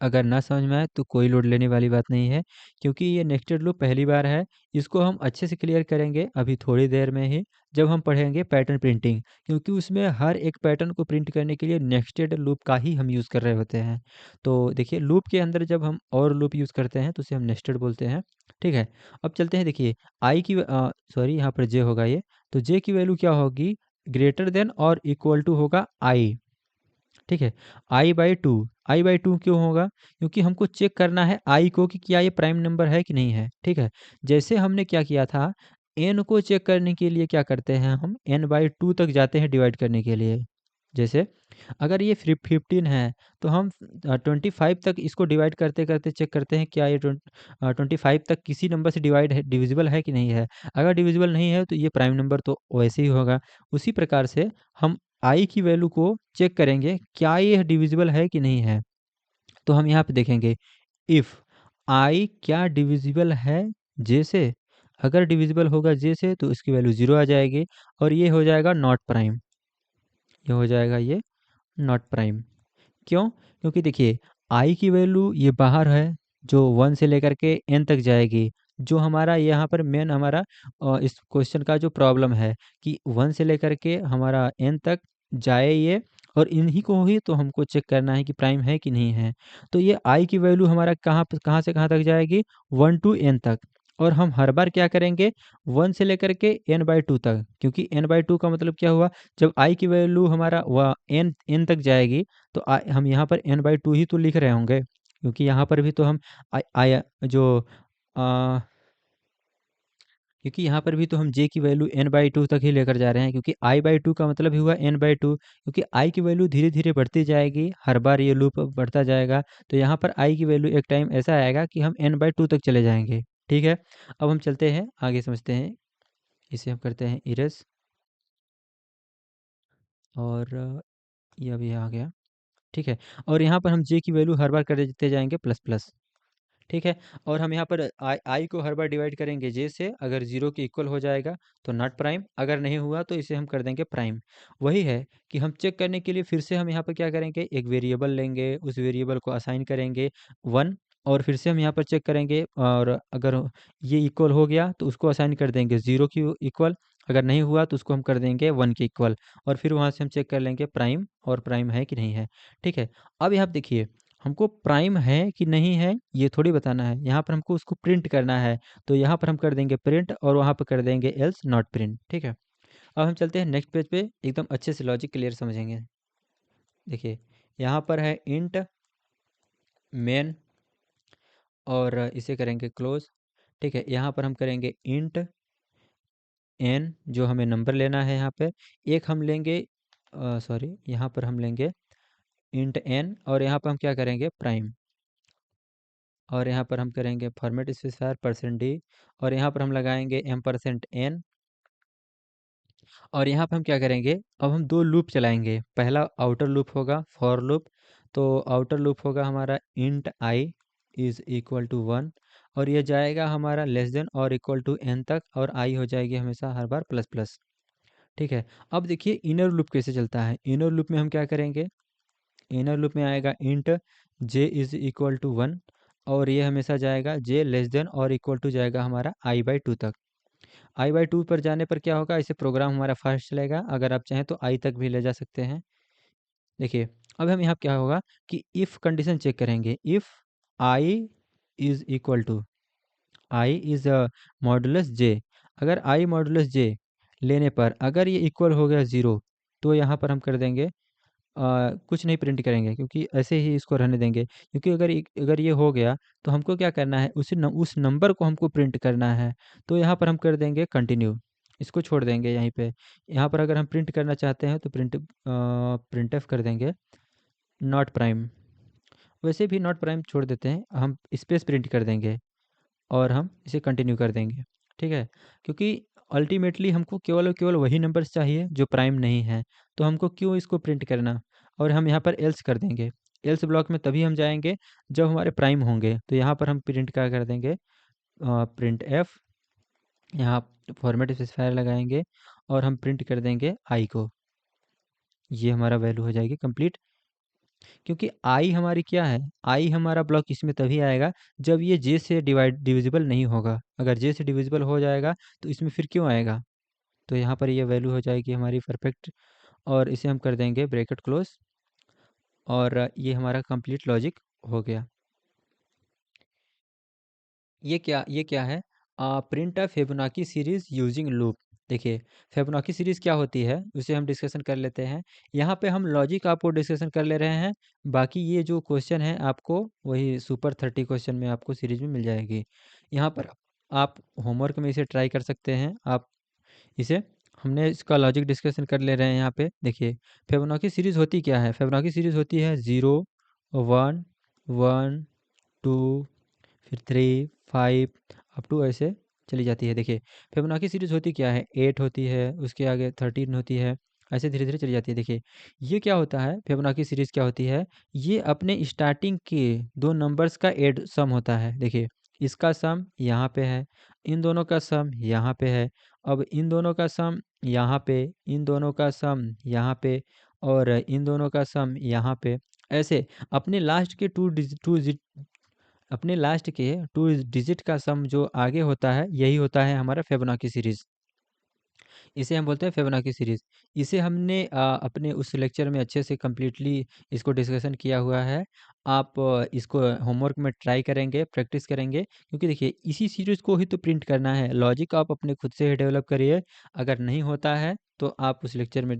अगर ना समझ में आए तो कोई लोड लेने वाली बात नहीं है, क्योंकि ये नेस्टेड लूप पहली बार है। इसको हम अच्छे से क्लियर करेंगे अभी थोड़ी देर में ही, जब हम पढ़ेंगे पैटर्न प्रिंटिंग, क्योंकि उसमें हर एक पैटर्न को प्रिंट करने के लिए नेस्टेड लूप का ही हम यूज़ कर रहे होते हैं। तो देखिए, लूप के अंदर जब हम और लूप यूज़ करते हैं तो उसे हम नेस्टेड बोलते हैं, ठीक है। अब चलते हैं, देखिए, आई की सॉरी यहाँ पर जे होगा ये, तो जे की वैल्यू क्या होगी, ग्रेटर देन और इक्वल टू होगा आई, ठीक है। आई बाई टू क्यों होगा, क्योंकि हमको चेक करना है आई को कि क्या ये प्राइम नंबर है कि नहीं है, ठीक है। जैसे हमने क्या किया था, एन को चेक करने के लिए क्या करते हैं, हम n/2 तक जाते हैं डिवाइड करने के लिए। जैसे अगर ये 15 है तो हम 25 तक इसको डिवाइड करते करते चेक करते हैं क्या ये 25 तक किसी नंबर से डिविजिबल है कि नहीं है। अगर डिविजिबल नहीं है तो ये प्राइम नंबर तो वैसे ही होगा। उसी प्रकार से हम आई की वैल्यू को चेक करेंगे क्या ये डिविजिबल है कि नहीं है। तो हम यहाँ पे देखेंगे, इफ़ आई क्या डिविजिबल है जे से, अगर डिविजिबल होगा जे से तो इसकी वैल्यू 0 आ जाएगी, और ये हो जाएगा नॉट प्राइम, ये हो जाएगा ये नॉट प्राइम। क्यों? क्योंकि देखिए, आई की वैल्यू ये बाहर है, जो 1 से लेकर के n तक जाएगी। जो हमारा यहाँ पर मेन हमारा इस क्वेश्चन का जो प्रॉब्लम है कि 1 से लेकर के हमारा n तक जाए ये, और इन्हीं को ही तो हमको चेक करना है कि प्राइम है कि नहीं है। तो ये आई की वैल्यू हमारा कहाँ से कहाँ तक जाएगी, 1 टू n तक। और हम हर बार क्या करेंगे, 1 से लेकर के n/2 तक, क्योंकि n/2 का मतलब क्या हुआ, जब आई की वैल्यू हमारा वह n तक जाएगी तो हम यहाँ पर n/2 ही तो लिख रहे होंगे, क्योंकि यहाँ पर भी तो हम आई आई जो आ, क्योंकि यहाँ पर भी तो हम j की वैल्यू n/2 तक ही लेकर जा रहे हैं, क्योंकि i/2 का मतलब ही हुआ n/2, क्योंकि i की वैल्यू धीरे धीरे बढ़ती जाएगी, हर बार ये लूप बढ़ता जाएगा। तो यहाँ पर i की वैल्यू एक टाइम ऐसा आएगा कि हम n/2 तक चले जाएंगे, ठीक है। अब हम चलते हैं आगे, समझते हैं, इसे हम करते हैं इरेज। और ये अभी आ गया, ठीक है। और यहाँ पर हम जे की वैल्यू हर बार कर देते जाएंगे प्लस प्लस, ठीक है। और हम यहाँ पर आई को हर बार डिवाइड करेंगे जे से, अगर जीरो के इक्वल हो जाएगा तो नॉट प्राइम, अगर नहीं हुआ तो इसे हम कर देंगे प्राइम। वही है कि हम चेक करने के लिए फिर से हम यहाँ पर क्या करेंगे, एक वेरिएबल लेंगे, उस वेरिएबल को असाइन करेंगे 1, और फिर से हम यहाँ पर चेक करेंगे, और अगर ये इक्वल हो गया तो उसको असाइन कर देंगे 0 की इक्वल, अगर नहीं हुआ तो उसको हम कर देंगे 1 के इक्वल, और फिर वहाँ से हम चेक कर लेंगे प्राइम, और प्राइम है कि नहीं है, ठीक है। अब यहाँ देखिए, हमको प्राइम है कि नहीं है ये थोड़ी बताना है, यहाँ पर हमको उसको प्रिंट करना है, तो यहाँ पर हम कर देंगे प्रिंट, और वहाँ पर कर देंगे एल्स नॉट प्रिंट, ठीक है। अब हम चलते हैं नेक्स्ट पेज पे, एकदम अच्छे से लॉजिक क्लियर समझेंगे। देखिए, यहाँ पर है इंट मेन, और इसे करेंगे क्लोज, ठीक है। यहाँ पर हम करेंगे इंट एन, जो हमें नंबर लेना है यहाँ पे, एक हम लेंगे, सॉरी, यहाँ पर हम लेंगे इंट एन, और यहाँ पर हम क्या करेंगे प्राइम, और यहाँ पर हम करेंगे फॉर्मेट स्पेसिफायर परसेंट डी, और यहाँ पर हम लगाएंगे एम परसेंट एन, और यहाँ पर हम क्या करेंगे, अब हम दो लूप चलाएंगे, पहला आउटर लूप होगा फॉर लूप, तो आउटर लूप होगा हमारा int I is equal to 1, और ये जाएगा हमारा लेस देन और इक्वल टू एन तक, और आई हो जाएगी हमेशा हर बार प्लस प्लस, ठीक है। अब देखिए इनर लूप कैसे चलता है, इनर लूप में हम क्या करेंगे, इनर लूप में आएगा int J is equal to 1, और ये हमेशा जाएगा जे लेस देन और इक्वल टू जाएगा हमारा आई बाई टू तक। आई बाई टू पर जाने पर क्या होगा, इसे प्रोग्राम हमारा फास्ट चलेगा, अगर आप चाहें तो आई तक भी ले जा सकते हैं। देखिए, अब हम यहाँ क्या होगा कि इफ़ कंडीशन चेक करेंगे, if i is equal to, i is modulus j, अगर आई मॉडुलस जे लेने पर अगर ये इक्वल हो गया ज़ीरो, तो यहाँ पर हम कर देंगे कुछ नहीं प्रिंट करेंगे, क्योंकि ऐसे ही इसको रहने देंगे, क्योंकि अगर ये हो गया तो हमको क्या करना है, उस नंबर को हमको प्रिंट करना है, तो यहाँ पर हम कर देंगे कंटिन्यू, इसको छोड़ देंगे यहीं पे। यहाँ पर अगर हम प्रिंट करना चाहते हैं तो प्रिंट एफ कर देंगे नॉट प्राइम, वैसे भी नॉट प्राइम छोड़ देते हैं, हम स्पेस प्रिंट कर देंगे, और हम इसे कंटिन्यू कर देंगे, ठीक है। क्योंकि अल्टीमेटली हमको केवल और केवल वही नंबर्स चाहिए जो प्राइम नहीं है, तो हमको क्यों इसको प्रिंट करना, और हम यहाँ पर एल्स कर देंगे, एल्स ब्लॉक में तभी हम जाएंगे जब हमारे प्राइम होंगे, तो यहाँ पर हम प्रिंट क्या कर देंगे, प्रिंट एफ, यहाँ फॉर्मेट स्पेसिफायर लगाएंगे, और हम प्रिंट कर देंगे आई को, ये हमारा वैल्यू हो जाएगी कंप्लीट। क्योंकि आई हमारी क्या है, आई हमारा ब्लॉक इसमें तभी आएगा जब ये जे से डिविजिबल नहीं होगा, अगर जे से डिविजिबल हो जाएगा तो इसमें फिर क्यों आएगा, तो यहाँ पर ये वैल्यू हो जाएगी हमारी परफेक्ट, और इसे हम कर देंगे ब्रैकेट क्लोज, और ये हमारा कंप्लीट लॉजिक हो गया। ये क्या है, print a Fibonacci series using loop. देखिए, फिबोनाची सीरीज क्या होती है उसे हम डिस्कशन कर लेते हैं, यहाँ पे हम लॉजिक आपको डिस्कशन कर ले रहे हैं, बाकी ये जो क्वेश्चन है आपको वही सुपर 30 क्वेश्चन में आपको सीरीज में मिल जाएगी। यहाँ पर आप होमवर्क में इसे ट्राई कर सकते हैं, आप इसे, हमने इसका लॉजिक डिस्कशन कर ले रहे हैं यहाँ पे। देखिए, फिबोनाची सीरीज होती क्या है, फिबोनाची सीरीज होती है 0 1 1 2, फिर 3 5 अप टू ऐसे चली जाती है। देखिए, फिबोनाची सीरीज होती क्या है, 8 होती है, उसके आगे 13 होती है, ऐसे धीरे धीरे चली जाती है। देखिए, ये क्या होता है, फिबोनाची सीरीज क्या होती है, ये अपने स्टार्टिंग के दो नंबर्स का एड सम होता है। देखिए, इसका सम यहाँ पे है, इन दोनों का सम यहाँ पे है, अब इन दोनों का सम यहाँ पे, इन दोनों का सम यहाँ पे, और इन दोनों का सम यहाँ पे, ऐसे अपने लास्ट के अपने लास्ट के टू डिजिट का सम जो आगे होता है यही होता है हमारा फिबोनाची सीरीज, इसे हम बोलते हैं फिबोनाची सीरीज। इसे हमने अपने उस लेक्चर में अच्छे से कम्प्लीटली इसको डिस्कशन किया हुआ है। आप इसको होमवर्क में ट्राई करेंगे, प्रैक्टिस करेंगे, क्योंकि देखिए इसी सीरीज को ही तो प्रिंट करना है, लॉजिक आप अपने खुद से ही डेवलप करिए, अगर नहीं होता है तो आप उस लेक्चर में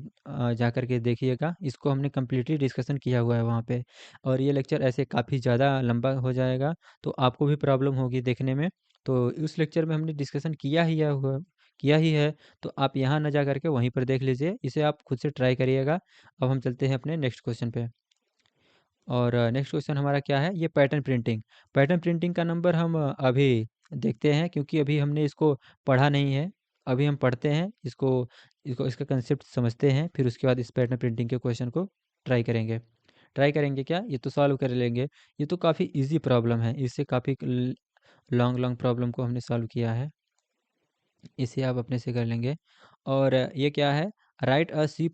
जा कर के देखिएगा, इसको हमने कम्प्लीटली डिस्कशन किया हुआ है वहाँ पे, और ये लेक्चर ऐसे काफ़ी ज़्यादा लंबा हो जाएगा तो आपको भी प्रॉब्लम होगी देखने में, तो उस लेक्चर में हमने डिस्कशन किया ही है, तो आप यहाँ ना जा करके वहीं पर देख लीजिए, इसे आप खुद से ट्राई करिएगा। अब हम चलते हैं अपने नेक्स्ट क्वेश्चन पे, और नेक्स्ट क्वेश्चन हमारा क्या है, ये पैटर्न प्रिंटिंग का नंबर हम अभी देखते हैं, क्योंकि अभी हमने इसको पढ़ा नहीं है, अभी हम पढ़ते हैं इसको, इसको इसका कंसेप्ट समझते हैं, फिर उसके बाद इस पैटर्न प्रिंटिंग के क्वेश्चन को ट्राई करेंगे। ट्राई करेंगे क्या, ये तो सॉल्व कर लेंगे। ये तो काफ़ी इजी प्रॉब्लम है, इससे काफ़ी लॉन्ग लॉन्ग प्रॉब्लम को हमने सॉल्व किया है, इसे आप अपने से कर लेंगे। और ये क्या है, write a C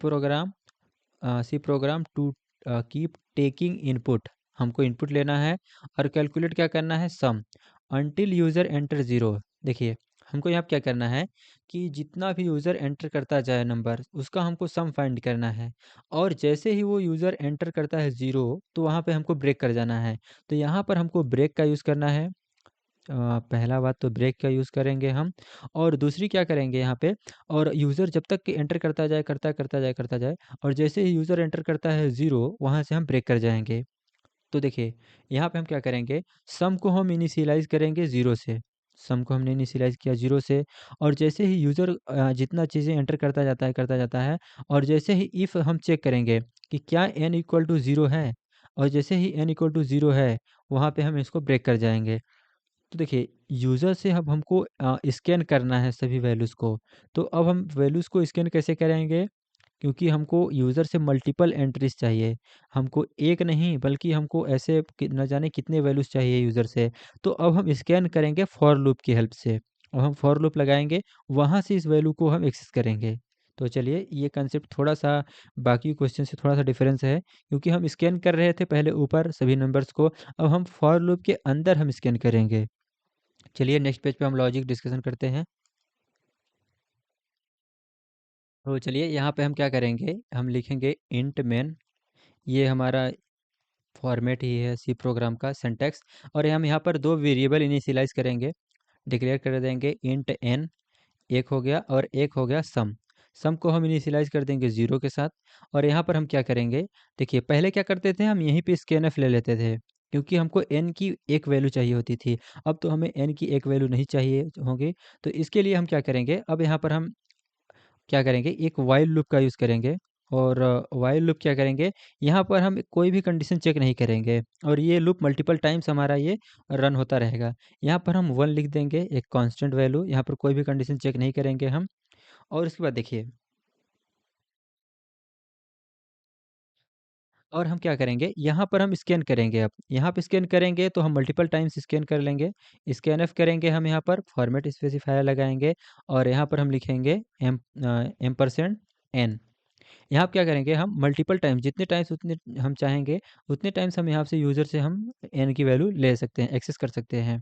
program to keep taking input, हमको इनपुट लेना है और कैलकुलेट क्या करना है, sum until user enter zero. देखिए हमको यहाँ पे क्या करना है कि जितना भी यूज़र एंटर करता जाए नंबर, उसका हमको सम फाइंड करना है। और जैसे ही वो यूज़र एंटर करता है ज़ीरो, तो वहाँ पे हमको ब्रेक कर जाना है। तो यहाँ पर हमको ब्रेक का यूज़ करना है। पहला बात तो ब्रेक का यूज़ करेंगे हम। और दूसरी क्या करेंगे यहाँ पे, और यूज़र जब तक कि एंटर करता जाए करता जाए, और जैसे ही यूज़र एंटर करता है ज़ीरो, वहाँ से हम ब्रेक कर जाएंगे। तो देखिए यहाँ पे हम क्या करेंगे, सम को हम इनिशियलाइज़ करेंगे ज़ीरो से। सम को हमने इनिशियलाइज़ किया ज़ीरो से, और जैसे ही यूज़र जितना चीज़ें एंटर करता जाता है, और जैसे ही इफ़ हम चेक करेंगे कि क्या n इक्वल टू ज़ीरो है, और जैसे ही n इक्वल टू ज़ीरो है, वहाँ पे हम इसको ब्रेक कर जाएंगे। तो देखिए यूज़र से अब हमको स्कैन करना है सभी वैल्यूज़ को। तो अब हम वैल्यूज़ को स्कैन कैसे करेंगे, क्योंकि हमको यूज़र से मल्टीपल एंट्रीज़ चाहिए। हमको एक नहीं बल्कि हमको ऐसे कि न जाने कितने वैल्यूज़ चाहिए यूज़र से। तो अब हम स्कैन करेंगे फॉर लूप की हेल्प से। अब हम फॉर लूप लगाएँगे, वहाँ से इस वैल्यू को हम एक्सेस करेंगे। तो चलिए ये कंसेप्ट थोड़ा-सा बाकी क्वेश्चन से थोड़ा-सा डिफरेंस है, क्योंकि हम स्कैन कर रहे थे पहले ऊपर सभी नंबर्स को, अब हम फॉर लूप के अंदर हम स्कैन करेंगे। चलिए नेक्स्ट पेज पे हम लॉजिक डिस्कशन करते हैं। तो चलिए यहाँ पे हम क्या करेंगे, हम लिखेंगे इंट मेन। ये हमारा फॉर्मेट ही है सी प्रोग्राम का सिंटैक्स। और हम यहाँ पर दो वेरिएबल इनिशियलाइज करेंगे, डिक्लेयर कर देंगे इंट एन, एक हो गया, और एक हो गया सम। सम को हम इनिशियलाइज कर देंगे ज़ीरो के साथ। और यहाँ पर हम क्या करेंगे, देखिए पहले क्या करते थे, हम यहीं पे स्कैनफ ले लेते थे, क्योंकि हमको n की एक वैल्यू चाहिए होती थी। अब तो हमें n की एक वैल्यू नहीं चाहिए होगी। तो इसके लिए हम क्या करेंगे, अब यहाँ पर हम क्या करेंगे, एक व्हाइल लूप का यूज़ करेंगे। और व्हाइल लूप क्या करेंगे, यहाँ पर हम कोई भी कंडीशन चेक नहीं करेंगे, और ये लूप मल्टीपल टाइम्स हमारा ये रन होता रहेगा। यहाँ पर हम वन लिख देंगे, एक कांस्टेंट वैल्यू, यहाँ पर कोई भी कंडीशन चेक नहीं करेंगे हम। और उसके बाद देखिए, और हम क्या करेंगे, यहाँ पर हम स्कैन करेंगे। अब यहाँ पे स्कैन करेंगे तो हम मल्टीपल टाइम्स स्कैन कर लेंगे। स्कैनफ करेंगे हम, यहाँ पर फॉर्मेट स्पेसिफायर लगाएंगे, और यहाँ पर हम लिखेंगे एम %n। यहाँ पे क्या करेंगे, हम मल्टीपल टाइम्स, जितने टाइम्स उतने हम चाहेंगे, उतने टाइम्स हम यहाँ से यूज़र से हम एन की वैल्यू ले सकते हैं, एक्सेस कर सकते हैं।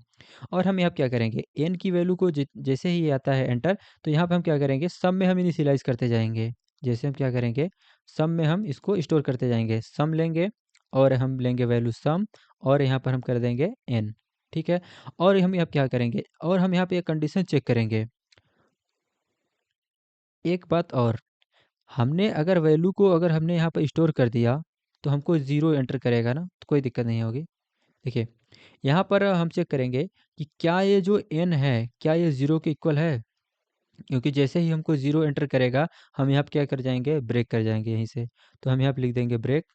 और हम यहाँ पे क्या करेंगे, एन की वैल्यू को जैसे ही ये आता है एंटर, तो यहाँ पे हम क्या करेंगे, सम में हम इनिशियलाइज़ करते जाएँगे। जैसे हम क्या करेंगे, सम में हम इसको स्टोर करते जाएँगे। सम लेंगे, और हम लेंगे वैल्यू सम, और यहाँ पर हम कर देंगे एन, ठीक है? और हम यहाँ पे क्या करेंगे, और हम यहाँ पे एक कंडीशन चेक करेंगे। एक बात और, हमने अगर वैल्यू को अगर हमने यहाँ पर स्टोर कर दिया, तो हमको ज़ीरो एंटर करेगा ना, तो कोई दिक्कत नहीं होगी। देखिए यहाँ पर हम चेक करेंगे कि क्या ये जो n है, क्या ये ज़ीरो के इक्वल है, क्योंकि जैसे ही हमको ज़ीरो एंटर करेगा, हम यहाँ पे क्या कर जाएंगे, ब्रेक कर जाएंगे यहीं से। तो हम यहाँ पे लिख देंगे ब्रेक।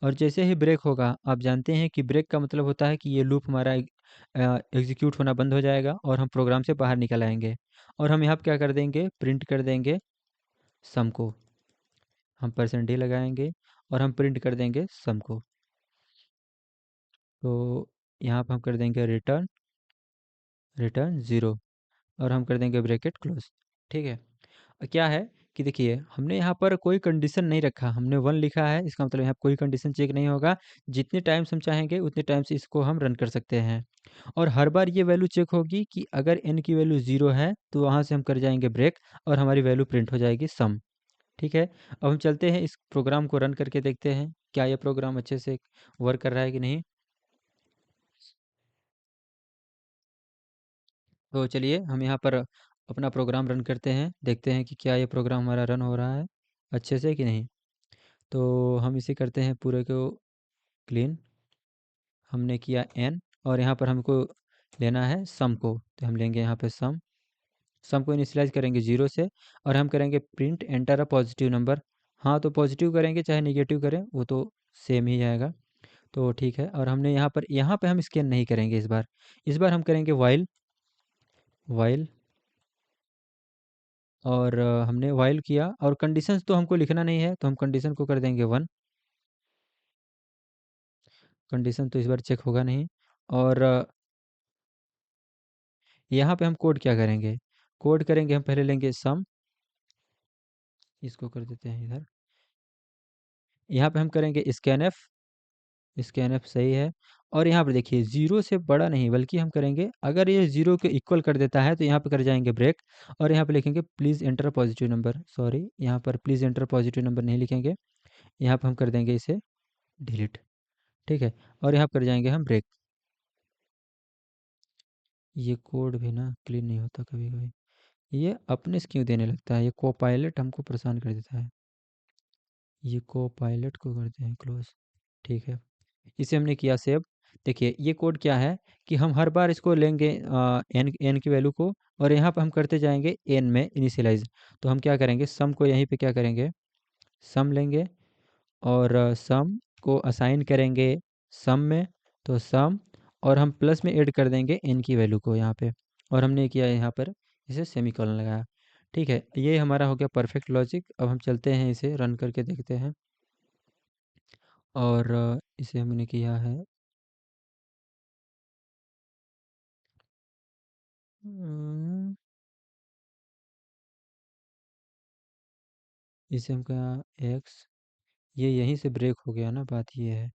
और जैसे ही ब्रेक होगा, आप जानते हैं कि ब्रेक का मतलब होता है कि ये लूप हमारा एग्जीक्यूट होना बंद हो जाएगा, और हम प्रोग्राम से बाहर निकल आएंगे। और हम यहाँ पे क्या कर देंगे, प्रिंट कर देंगे सम को। हम %d लगाएंगे, और हम प्रिंट कर देंगे सम को। तो यहाँ पे हम कर देंगे रिटर्न रिटर्न ज़ीरो, और हम कर देंगे ब्रैकेट क्लोज। ठीक है। क्या है कि देखिए हमने यहाँ पर कोई कंडीशन नहीं रखा, हमने वन लिखा है, इसका मतलब यहाँ कोई कंडीशन चेक नहीं होगा। जितने टाइम्स हम चाहेंगे उतने टाइम्स इसको हम रन कर सकते हैं। और हर बार ये वैल्यू चेक होगी कि अगर n की वैल्यू ज़ीरो है, तो वहाँ से हम कर जाएंगे ब्रेक, और हमारी वैल्यू प्रिंट हो जाएगी सम। ठीक है। अब हम चलते हैं, इस प्रोग्राम को रन करके देखते हैं क्या ये प्रोग्राम अच्छे से वर्क कर रहा है कि नहीं। तो चलिए हम यहाँ पर अपना प्रोग्राम रन करते हैं, देखते हैं कि क्या ये प्रोग्राम हमारा रन हो रहा है अच्छे से कि नहीं। तो हम इसे करते हैं पूरे को क्लीन। हमने किया n, और यहाँ पर हमको लेना है सम को, तो हम लेंगे यहाँ पे सम को इनिशियलाइज करेंगे ज़ीरो से, और हम करेंगे print enter a positive number. हाँ, तो पॉजिटिव करेंगे चाहे निगेटिव करें, वो तो सेम ही आएगा। तो ठीक है। और हमने यहाँ पे हम स्कैन नहीं करेंगे इस बार हम करेंगे वाइल वाइल और हमने वाइल किया और कंडीशंस तो हमको लिखना नहीं है, तो हम कंडीशन को कर देंगे 1। कंडीशन तो इस बार चेक होगा नहीं। और यहाँ पे हम कोड क्या करेंगे, कोड करेंगे हम पहले लेंगे सम, इसको कर देते हैं इधर। यहाँ पे हम करेंगे स्कैन एफ, स्कैन एफ सही है। और यहाँ पर देखिए जीरो से बड़ा नहीं बल्कि हम करेंगे, अगर ये जीरो के इक्वल कर देता है तो यहाँ पे कर जाएंगे ब्रेक, और यहाँ पे लिखेंगे please enter positive number, sorry यहाँ पर प्लीज़ एंटर पॉजिटिव नंबर नहीं लिखेंगे, यहाँ पर हम कर देंगे इसे डिलीट। ठीक है, और यहाँ पर कर जाएंगे हम ब्रेक। ये कोड भी ना क्लीन नहीं होता कभी कभी, ये अपने से क्यों देने लगता है, ये को पायलट हमको परेशान कर देता है। ये को पायलट को करते हैं क्लोज। ठीक है, इसे हमने किया सेव। देखिए ये कोड क्या है कि हम हर बार इसको लेंगे एन एन की वैल्यू को, और यहाँ पर हम करते जाएंगे एन में इनिशियलाइज। तो हम क्या करेंगे, सम को यहीं पे क्या करेंगे, सम लेंगे, और सम को असाइन करेंगे सम में, तो सम, और हम प्लस में ऐड कर देंगे एन की वैल्यू को यहाँ पे, और हमने किया यहाँ पर इसे सेमीकोलन लगाया। ठीक है, ये हमारा हो गया परफेक्ट लॉजिक। अब हम चलते हैं इसे रन करके देखते हैं, और इसे हमने किया है अम, इसे हम कहा एक्स, ये यहीं से ब्रेक हो गया ना, बात ये है।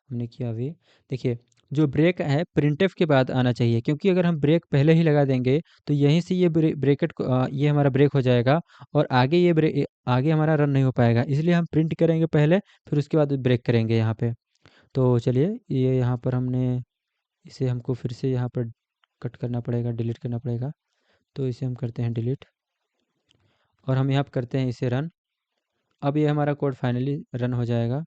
हमने किया अभी, देखिए जो ब्रेक है प्रिंटफ के बाद आना चाहिए, क्योंकि अगर हम ब्रेक पहले ही लगा देंगे तो यहीं से ये ब्रेकेट को ये हमारा ब्रेक हो जाएगा, और आगे ये ब्रेक आगे हमारा रन नहीं हो पाएगा, इसलिए हम प्रिंट करेंगे पहले, फिर उसके बाद ब्रेक करेंगे यहाँ पे। तो चलिए ये यहाँ पर हमने इसे हमको फिर से यहाँ पर कट करना पड़ेगा, डिलीट करना पड़ेगा, तो इसे हम करते हैं डिलीट, और हम यहाँ पर करते हैं इसे रन। अब ये हमारा कोड फाइनली रन हो जाएगा।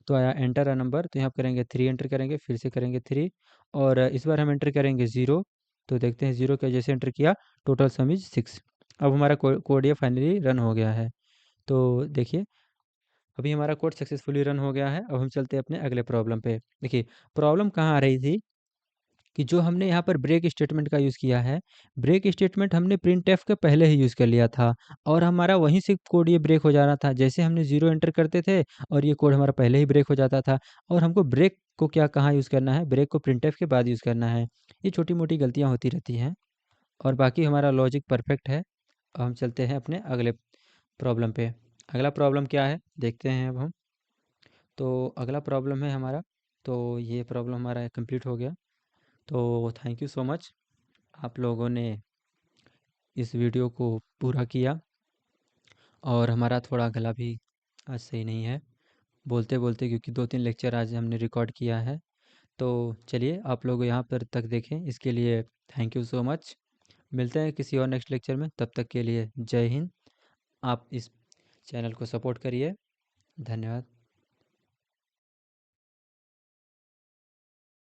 तो आया एंटर अ नंबर, तो यहाँ पर करेंगे 3 एंटर करेंगे, फिर से करेंगे 3, और इस बार हम एंटर करेंगे 0। तो देखते हैं 0 का जैसे एंटर किया, टोटल सम इज 6। अब हमारा कोड ये फाइनली रन हो गया है। तो देखिए अभी हमारा कोड सक्सेसफुली रन हो गया है। अब हम चलते हैं अपने अगले प्रॉब्लम पे। देखिए प्रॉब्लम कहाँ आ रही थी कि जो हमने यहाँ पर ब्रेक स्टेटमेंट का यूज़ किया है, ब्रेक स्टेटमेंट हमने प्रिंट एफ के पहले ही यूज़ कर लिया था, और हमारा वहीं से कोड ये ब्रेक हो जाना था, जैसे हमने ज़ीरो एंटर करते थे और ये कोड हमारा पहले ही ब्रेक हो जाता था। और हमको ब्रेक को क्या कहाँ यूज़ करना है, ब्रेक को प्रिंट एफ के बाद यूज़ करना है। ये छोटी मोटी गलतियाँ होती रहती हैं, और बाकी हमारा लॉजिक परफेक्ट है। अब हम चलते हैं अपने अगले प्रॉब्लम पे। अगला प्रॉब्लम क्या है देखते हैं अब हम। तो अगला प्रॉब्लम है हमारा, तो ये प्रॉब्लम हमारा कंप्लीट हो गया। तो थैंक यू सो मच, आप लोगों ने इस वीडियो को पूरा किया। और हमारा थोड़ा गला भी आज सही नहीं है बोलते बोलते, क्योंकि 2-3 लेक्चर आज हमने रिकॉर्ड किया है। तो चलिए आप लोग यहाँ पर तक देखें, इसके लिए थैंक यू सो मच। मिलते हैं किसी और नेक्स्ट लेक्चर में, तब तक के लिए जय हिंद। आप इस चैनल को सपोर्ट करिए। धन्यवाद।